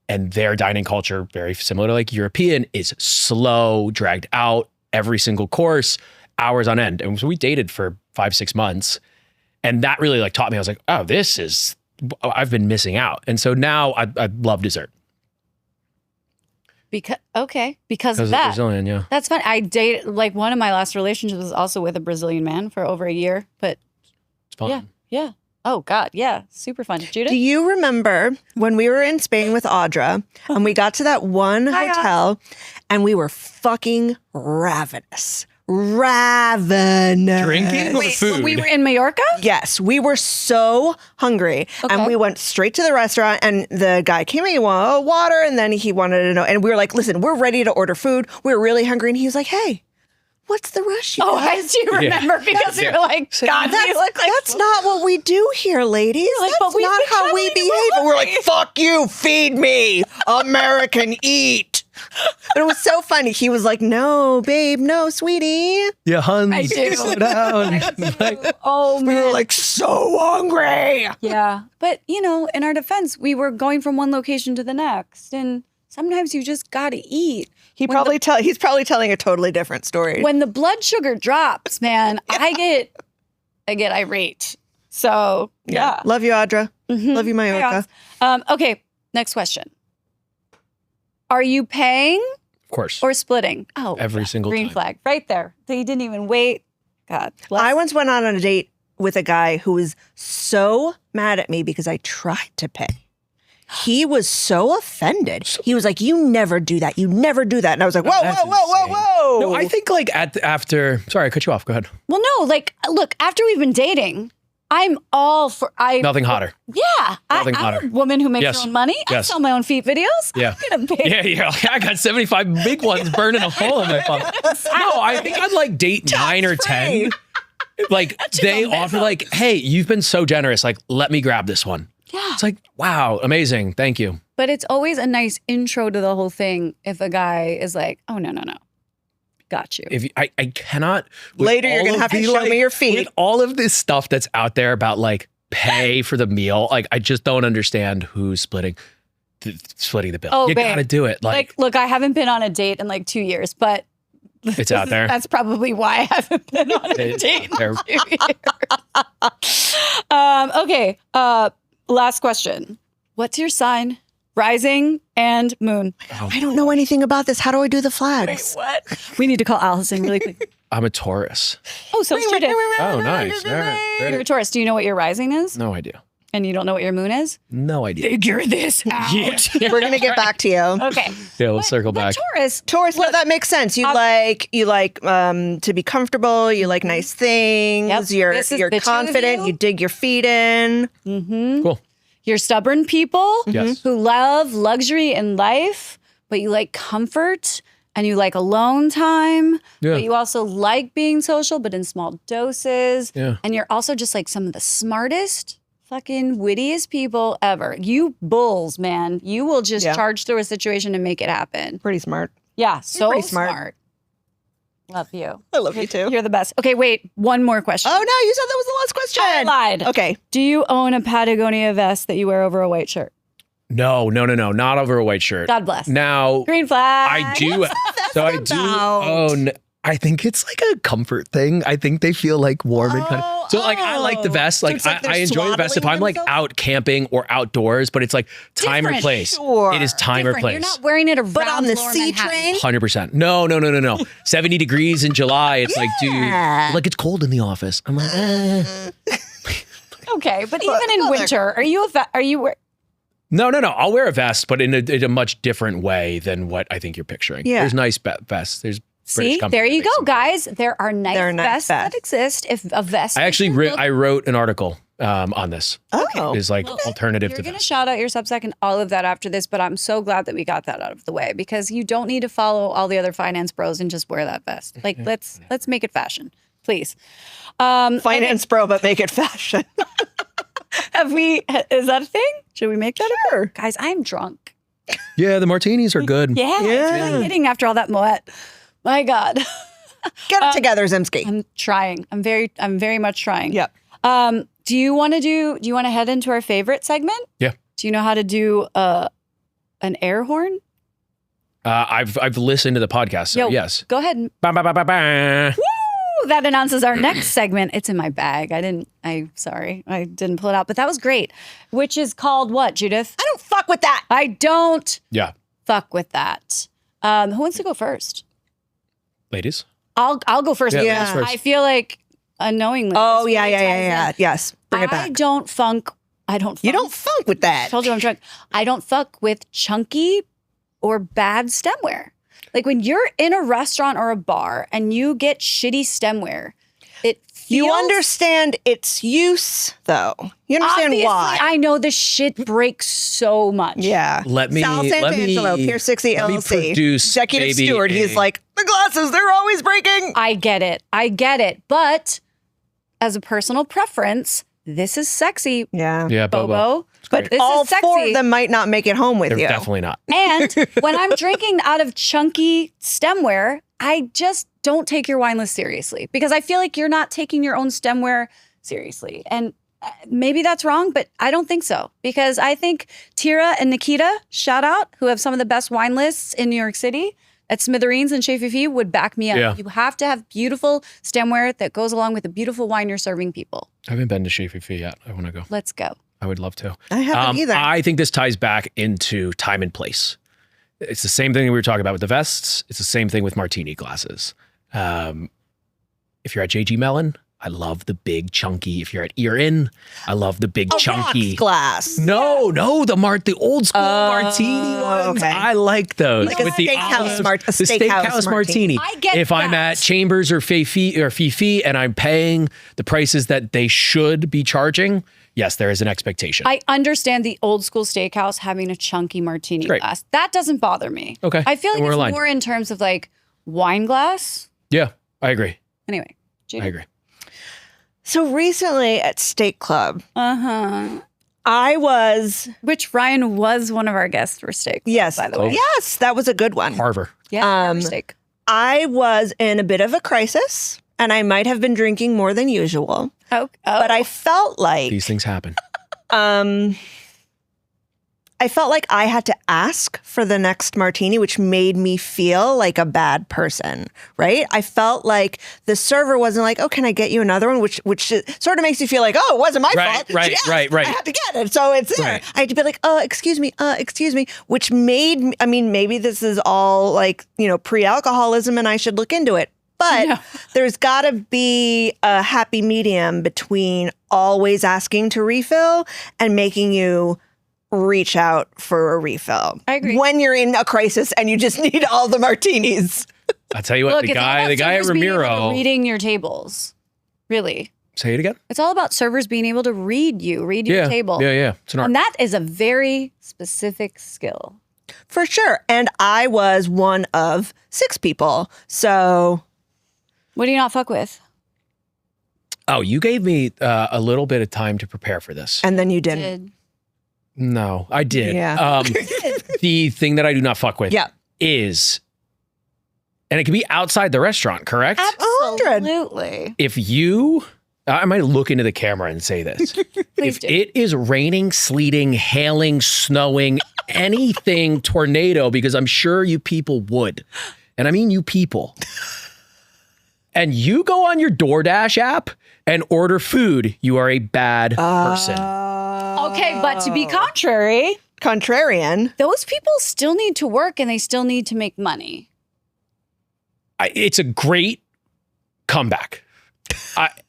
and their dining culture, very similar to like European, is slow, dragged out, every single course, hours on end. And so we dated for 5-6 months, and that really like taught me. I was like, oh, I've been missing out, and so now I love dessert Because because of of that. Brazilian. Yeah, That's fun. I date like one of my last relationships was also with a Brazilian man for over a year. But it's fun. yeah. Oh God, yeah, super fun. Judith? Do you remember when we were in Spain with Audra and we got to that one Hi, hotel and we were fucking ravenous? Ravenous. Drinking or food? we were in Mallorca? Yes, we were so hungry. Okay. And we went straight to the restaurant and the guy came in, he wanted water, and then he wanted to know. And we were like, listen, we're ready to order food. We're really hungry. And he was like, hey, what's the rush, you Oh, guys? I do remember because you were like, God, we look like That's not what we do here, ladies. like, That's but we've not been how we traveling behave. And we're like, fuck you, feed me, American eat. And it was so funny. He was like, no, babe, no, sweetie. Yeah, hun. I do. Slow down. Like, oh, We man. were like so hungry. Yeah. But, you know, in our defense, we were going from one location to the next. And sometimes you just got to eat. He's probably telling a totally different story. When the blood sugar drops, man, I get irate. So, yeah. Love you, Audra. Love you, Mayoka. Okay, next question. Are you paying of course. or splitting? Oh, Every single green time. flag right there. So you didn't even wait. God bless. I once went on a date with a guy who was so mad at me because I tried to pay. He was so offended. He was like, you never do that. You never do that. And I was like, whoa, That's whoa, whoa, insane. whoa, whoa. No, I think like after. Sorry, I cut you off. Go ahead. Well, no, like, look, after we've been dating, I'm all for. Nothing hotter. Yeah, Nothing I'm hotter. a woman who makes Yes. her own money. I Yes. sell my own feet videos. Yeah. I'm gonna pay. Yeah. I got 75 big ones burning a hole in my phone. No, I think I'd like date 9 or 10. Like they just a offer like, hey, you've been so generous. Like, let me grab this one. Yeah. It's like, wow, amazing. Thank you. But it's always a nice intro to the whole thing if a guy is like, oh, no. Got you. If you, I cannot. with Later, you're all gonna of have to the, show me your feet. With all of this stuff that's out there about like pay for the meal, like I just don't understand who's splitting the bill. Oh, you babe. gotta do it. Like, Look, I haven't been on a date in like 2 years, but it's out there. that's probably why I haven't been on a It's date out there. in 2 years. Okay. Last question. What's your sign? Rising and moon. I don't know anything about this. How do I do the flags? What? We need to call Allison really quick. I'm a Taurus. Oh, so is Judith. Oh, nice. All right. You're a Great. Taurus. Do you know what your rising is? No idea. And you don't know what your moon is? No idea. Figure this out. We're gonna get back to you. Okay. Yeah, we'll circle back. Taurus. Taurus, no, that makes sense. You like to be comfortable. You like nice things. Yep. You're This is the two of confident. you. You dig your feet in. Cool. You're stubborn people Yes. who love luxury in life, but you like comfort and you like alone time. Yeah. But you also like being social, but in small doses. Yeah. And you're also just like some of the smartest, fucking wittiest people ever. You bulls, man. You will just Yeah. charge through a situation and make it happen. Pretty smart. Yeah, so pretty smart. smart. Love you. I love you too. You're the best. Okay, wait. One more question. Oh no, you said that was the last question. I lied. Okay. Do you own a Patagonia vest that you wear over a white shirt? No. Not over a white shirt. God bless. Now, Green flag. I do. So I do own. I think it's like a comfort thing. I think they feel like warm and kind of. So like I like the vest. So Like, it's like they're I enjoy the vest if I'm like swaddling out camping or outdoors. But it's like time or Different. place. Sure. It is time or Different. place. You're not wearing it around But on the Lower C Manhattan. train. 100%. No. 70 degrees in July. It's like, Yeah. dude, like it's cold in the office. I'm like, Okay, but even in winter, are you No. I'll wear a vest, but in a much different way than what I think you're picturing. Yeah. There's nice vests. There's British see? companies There you that make go, some- guys. There are nice, There are nice vests that vests. exist. If a vest, I actually makes you look- I wrote an article on this. Oh. Is like alternative You're to going to vest. shout out your Substack and all of that after this, but I'm so glad that we got that out of the way because you don't need to follow all the other finance bros and just wear that vest. Like let's make it fashion, please. Finance bro, but make it fashion. Is that a thing? Should we make that a Sure. Guys, I'm drunk. Yeah, the martinis are good. Yeah, it's Yeah. really hitting after all that Moet. My God. Get it together, Zemsky. I'm trying. I'm very much trying. Yep. Do you want to head into our favorite segment? Yeah. Do you know how to do an air horn? I've listened to the podcast, so Yo, yes. Go ahead. And, Ba, ba, ba, ba, ba. woo! That announces our next segment. It's in my bag. I didn't pull it out, but that was great. Which is called what, Judith? I don't fuck with that. I don't Yeah, fuck with that. Who wants to go first? ladies. I'll go first. Yeah, Yeah. ladies first. I feel like unknowingly. Oh this yeah, really yeah, ties yeah. in. Yes. Bring it I back. don't funk. You don't funk with that. I told you I'm drunk. I don't fuck with chunky or bad stemware. Like when you're in a restaurant or a bar and you get shitty stemware, it You feels- understand its use, though. You understand Obviously, why. I know this shit breaks so much. Yeah. Let me Sal Santangelo, Pier 60 let me LLC. produce Executive maybe steward. He's a- like, the glasses, they're always breaking. I get it. But as a personal preference, this is sexy, Yeah. Yeah, Bobo. Bobo. But this all is sexy. four of them might not make it home with They're you. definitely not. And when I'm drinking out of chunky stemware, I just don't take your wine list seriously because I feel like you're not taking your own stemware seriously. And maybe that's wrong, but I don't think so because I think Tira and Nikita, shout out, who have some of the best wine lists in New York City at Smithereens and Chez Fifi would back me up. Yeah. You have to have beautiful stemware that goes along with the beautiful wine you're serving people. I haven't been to Chez Fifi yet. I want to go. Let's go. I would love to. I haven't either. I think this ties back into time and place. It's the same thing we were talking about with the vests. It's the same thing with martini glasses. If you're at JG Mellon, I love the big chunky. If you're at Ear In, I love the big A chunky. rocks glass. No, the old school martini ones. okay. I like those Like a with the steakhouse olives, a the steakhouse martini. I get if I'm that. at Chambers or Fifi and I'm paying the prices that they should be charging, yes, there is an expectation. I understand the old school steakhouse having a chunky martini Great. glass. That doesn't bother me. Okay. I feel like Then we're it's aligned. more in terms of like wine glass. Yeah, I agree. Anyway. I agree. So recently at Steak Club, I was, Which Ryan was one of our guests for steak. yes, by the way. yes, that was a good one. Harvard. Yeah, for steak. I was in a bit of a crisis and I might have been drinking more than usual, but I felt like These things happen. I felt like I had to ask for the next martini, which made me feel like a bad person, right? I felt like the server wasn't like, "Oh, can I get you another one?" Which sort of makes you feel like, "Oh, it wasn't my fault." Right, She asked. right. I had to get it, so it's there. Right. I had to be like, excuse me," which made me, I mean, maybe this is all like, pre-alcoholism and I should look into it. But there's got to be a happy medium between always asking to refill and making you reach out for a refill. I agree. When you're in a crisis and you just need all the martinis. I'll tell you what, Look, the it's all about guy at servers being able to Ramiro. reading your tables. Really. Say it again. It's all about servers being able to read your table. Yeah. It's an art. And that is a very specific skill. For sure. And I was one of 6 people. So What do you not fuck with? Oh, you gave me a little bit of time to prepare for this. and then you didn't. No, I did. Yeah. The thing that I do not fuck with Yeah. is, and it can be outside the restaurant, correct? 100. Absolutely. If you, I might look into the camera and say this. Please If do. it is raining, sleeting, hailing, snowing, anything tornado, because I'm sure you people would, and I mean you people, and you go on your DoorDash app and order food, you are a bad person. Okay, but to be contrary, Contrarian. those people still need to work and they still need to make money. It's a great comeback.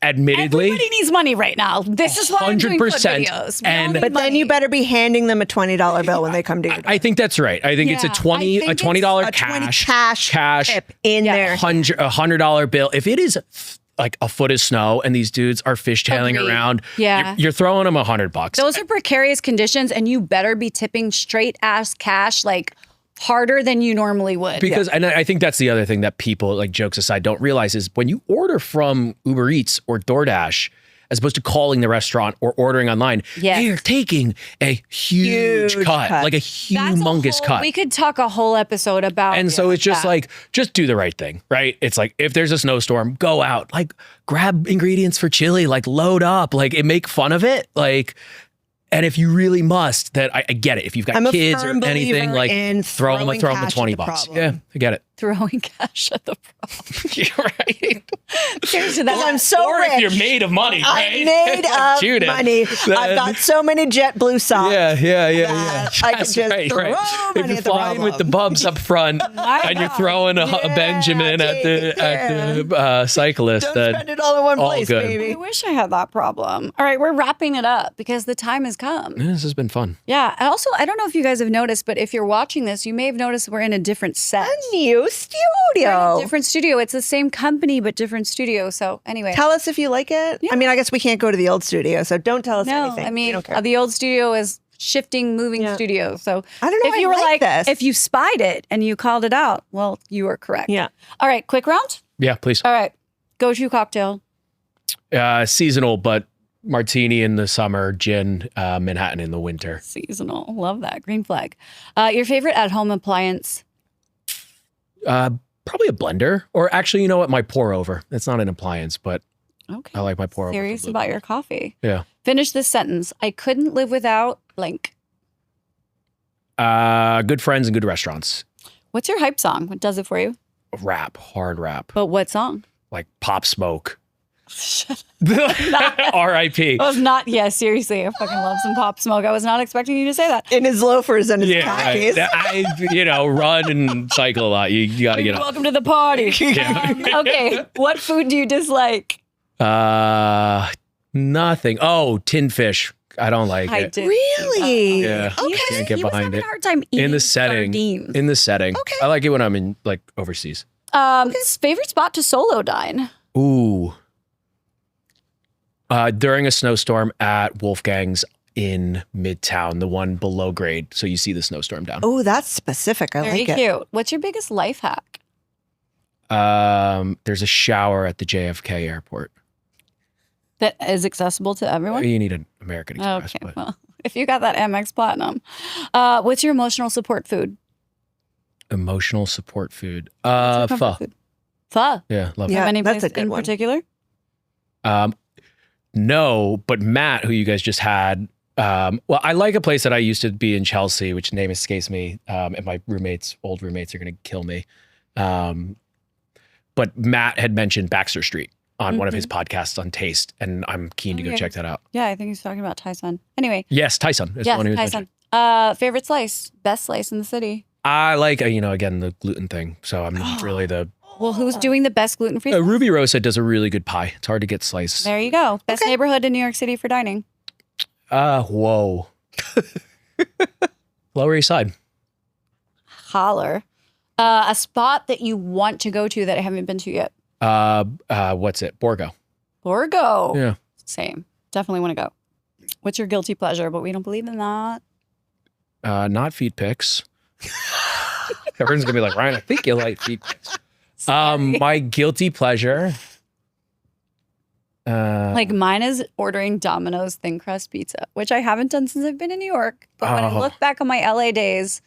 Admittedly, Everybody needs money right now. This is why I'm doing food 100%. videos. We And- all need But then money. you better be handing them a $20 bill when they come to you. I think that's right. I think it's a Yeah, $20 I think $20 a 20 cash tip in there. $100 bill. If it is like a foot of snow and these dudes are fishtailing Agreed. around, Yeah. you're throwing them $100. Those are precarious conditions, and you better be tipping straight ass cash, like harder than you normally would. Because, and I think that's the other thing that people, like jokes aside, don't realize is when you order from Uber Eats or DoorDash, as opposed to calling the restaurant or ordering online, Yes. they are taking a huge cut, like a That's a humongous whole- cut. We could talk a whole episode about. And so it's just that. like, just do the right thing, right? It's like, if there's a snowstorm, go out, like grab ingredients for chili, like load up, like make fun of it. Like, and if you really must, that I get it. If you've got I'm a kids or firm anything, believer like in throw them throwing the cash at $20. the problem. Yeah, I get it. throwing cash at the problem. You're right. Seriously, that's I'm so Or rich. if you're made of money, right? I'm made of Judith, money. then- I've got so many JetBlue socks. Yeah. that I could That's just right, throw right. If money you're at the flying with the problem. bubs up front and you're throwing a Yeah, Benjamin at the cyclist, Don't then spend it all in one all place, good. I baby. wish I had that problem. All right, we're wrapping it up because the time has come. this has been fun. Yeah. And also, I don't know if you guys have noticed, but if you're watching this, you may have noticed we're in a different set. New new studio. Different studio. It's the same company, but different studio. So anyway. Tell us if you like it. Yeah. I mean, I guess we can't go to the old studio, so don't tell us No, anything. I mean, We don't care. the old studio is moving studio. So I don't know. if you were like, this. if you spied it and you called it out, well, you were correct. Yeah. All right, quick round. Yeah, please. All right, go-to cocktail. Seasonal, but martini in the summer, gin, Manhattan in the winter. Seasonal. Love that. Green flag. Your favorite at-home appliance? Probably a blender, or actually, you know what? My pour over. It's not an appliance, but Okay. I like my pour over. Serious about your coffee. Yeah. Finish this sentence. I couldn't live without blank. Good friends and good restaurants. What's your hype song? What does it for you? Rap, hard rap, But what song? like Pop Smoke. Shut R.I.P. I was not, yeah, seriously. I fucking love some Pop Smoke. I was not expecting you to say that. in his loafers and his Yeah, khakis. I run and cycle a lot. You got to get up. Welcome to the party. Yeah. Okay, what food do you dislike? Nothing. Oh, tin fish. I don't like I it. did. Really? Yeah. Okay. Can't get He was behind having it. a hard time eating In the setting. sardines. In the setting. Okay. I like it when I'm in like overseas. Favorite spot to solo dine? Ooh. During a snowstorm at Wolfgang's in Midtown, the one below grade, so you see the snowstorm down. Oh, that's specific. I Very like it. cute. What's your biggest life hack? There's a shower at the JFK airport. That is accessible to everyone? You need an American Express. Okay, But well, if you got that Amex Platinum. What's your emotional support food? emotional support food. What's your comfort Pho. food? Pho. Yeah, love Yeah, Have any that's place a good in one. particular? it. No, but Matt, who you guys just had, well, I like a place that I used to be in Chelsea, which name escapes me, and my old roommates are going to kill me. But Matt had mentioned Baxter Street on one of his podcasts on Taste, and I'm keen to go Okay. check that out. Yeah, I think he's talking about Tyson. Anyway, Yes, Tyson is the yes, one who was Tyson. mentioned. Favorite slice? Best slice in the city? I like, again, the gluten thing. So I'm not really the... Well, who's doing the best gluten-free? Ruby Rosa does a really good pie. It's hard to get sliced. There you go. Best neighborhood in New York City for dining. Whoa. Lower East Side. Holler. A spot that you want to go to that I haven't been to yet. What's it? Borgo. Borgo. Yeah. Same. Definitely want to go. What's your guilty pleasure? But we don't believe in that. Not feet pics. Everyone's gonna be like, Ryan, I think you like feet pics. My guilty pleasure. Like mine is ordering Domino's thin crust pizza, which I haven't done since I've been in New York. But when I Oh. look back on my LA days,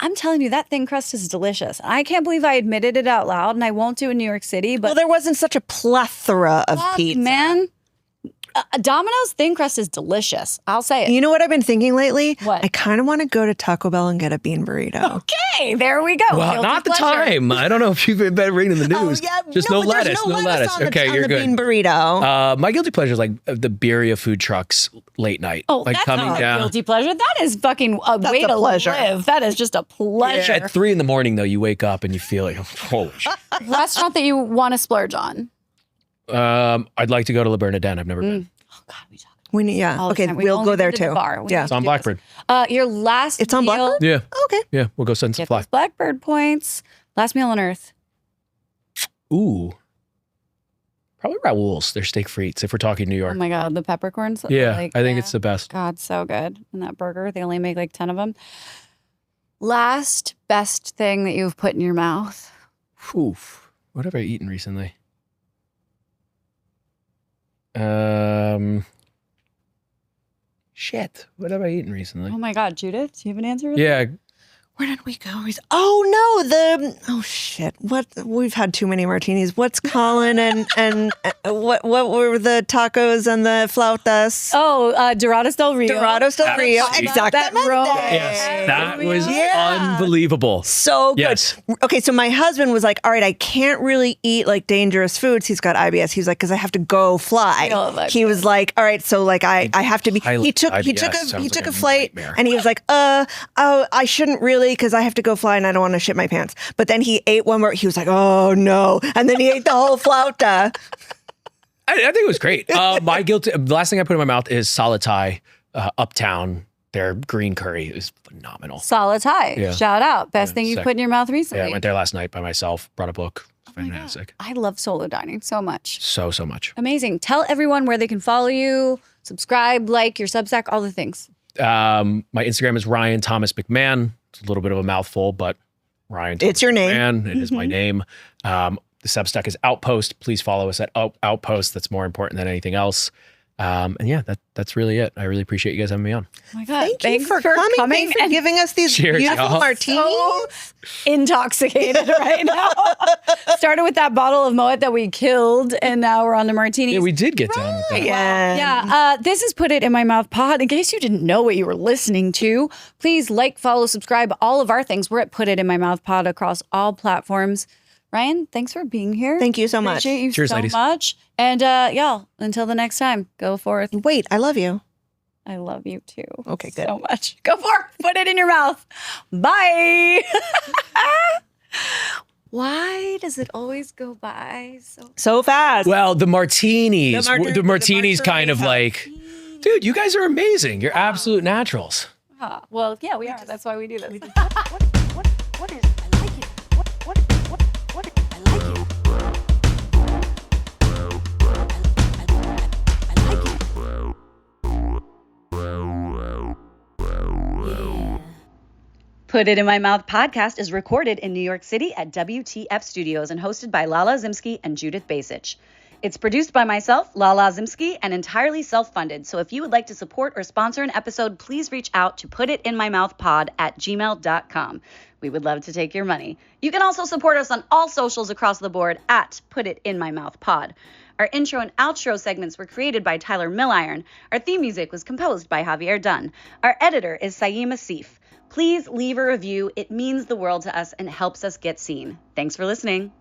I'm telling you that thin crust is delicious. I can't believe I admitted it out loud, and I won't do it in New York City. But Well, there wasn't such a plethora of fuck, pizza. man, Domino's thin crust is delicious. I'll say it. You know what I've been thinking lately? What? I kind of want to go to Taco Bell and get a bean burrito. Okay, there we go. Well, Guilty not the pleasure. time. I don't know if you've been reading the news. Just no but there's lettuce. No lettuce. on the, Okay, on you're the good. bean burrito. My guilty pleasure is like the birria food trucks late night. Oh, like that's coming not a down. guilty pleasure. That is fucking a way a to pleasure. live. That is just a pleasure. At 3 a.m, though, you wake up and you feel like, holy shit. Restaurant that you want to splurge on. I'd like to go to La Bernardin. I've never been. Oh God, we talk. We need, yeah. all the Okay, time. We we'll only go there did the too. bar. We Yeah. need It's to on do this. Blackbird. Your last It's on meal, Blackbird? Yeah. Okay. Yeah. We'll go send some Get fly. those Blackbird points. Last meal on earth. Ooh. Probably Raoul's. They're steak frites if we're talking New Oh York. my God, the peppercorns. Yeah. Like, I think it's the best. God, so good. And that burger, they only make like 10 of them. Last best thing that you've put in your mouth. Oof. What have I eaten recently? Shit. What have I eaten recently? Oh my God, Judith, do you have an answer? for that? Yeah. Where did we go? Oh no, oh shit. What, we've had too many martinis. What's Colin and what were the tacos and the flautas? Oh, Dorados del Rio. Dorados del Rio. That Exactamente. roll. Yes. That was Yeah. unbelievable. So good. Yes. Okay, so my husband was like, all right, I can't really eat like dangerous foods. He's got IBS. He was like, because I have to go fly. I love He was like, all right, so like I have to be. Highly He took IBS sounds a like a flight nightmare. and he was like, I shouldn't really because I have to go fly and I don't want to shit my pants. But then he ate one more. He was like, oh no, and then he ate the whole flauta. I think it was great. The last thing I put in my mouth is Salatai, Uptown. Their green curry is phenomenal. Solid Thai. Yeah. Shout out. Best Yeah, thing you've sick. put in your mouth recently. Yeah, I went there last night by myself, brought a book. Oh my God. Fantastic. I love solo dining so much. So much. Amazing. Tell everyone where they can follow you, subscribe, like your Substack, all the things. My Instagram is Ryan Thomas McMahon. It's a little bit of a mouthful, but Ryan Thomas It's your name. McMahon. It is my name. The Substack is Outpost. Please follow us at Outpost. That's more important than anything else. And yeah, that's really it. I really appreciate you guys having me on. Oh my God. Thank you for coming. Thanks for and giving us these Cheers, beautiful y'all. martinis. so intoxicated right now. Started with that bottle of Moet that we killed, and now we're on the martinis. Yeah, we did get down with that. Yeah. Yeah, this is Put It In My Mouth Pod. In case you didn't know what you were listening to, please like, follow, subscribe, all of our things. We're at Put It In My Mouth Pod across all platforms. Ryan, thanks for being here. Thank you so much. Appreciate you Cheers, so ladies. much. And y'all, until the next time, go forth. Wait, I love you. I love you too. Okay, good. So much. Go forth. Put it in your mouth. Bye. Why does it always go by So fast. Well, the martinis. The The martinis kind of margarita. like, dude, you guys are amazing. You're absolute naturals. Well, yeah, we are. That's why we do this. Put It In My Mouth podcast is recorded in New York City at WTF Studios and hosted by Lala Zimsky and Judith Basich. It's produced by myself, Lala Zimsky, and entirely self-funded. So if you would like to support or sponsor an episode, please reach out to putitinmymouthpod@gmail.com. We would love to take your money. You can also support us on all socials across the board at Put It In My Mouth Pod. Our intro and outro segments were created by Tyler Milliron. Our theme music was composed by Javier Dunn. Our editor is Saeem Asif. Please leave a review. It means the world to us and helps us get seen. Thanks for listening.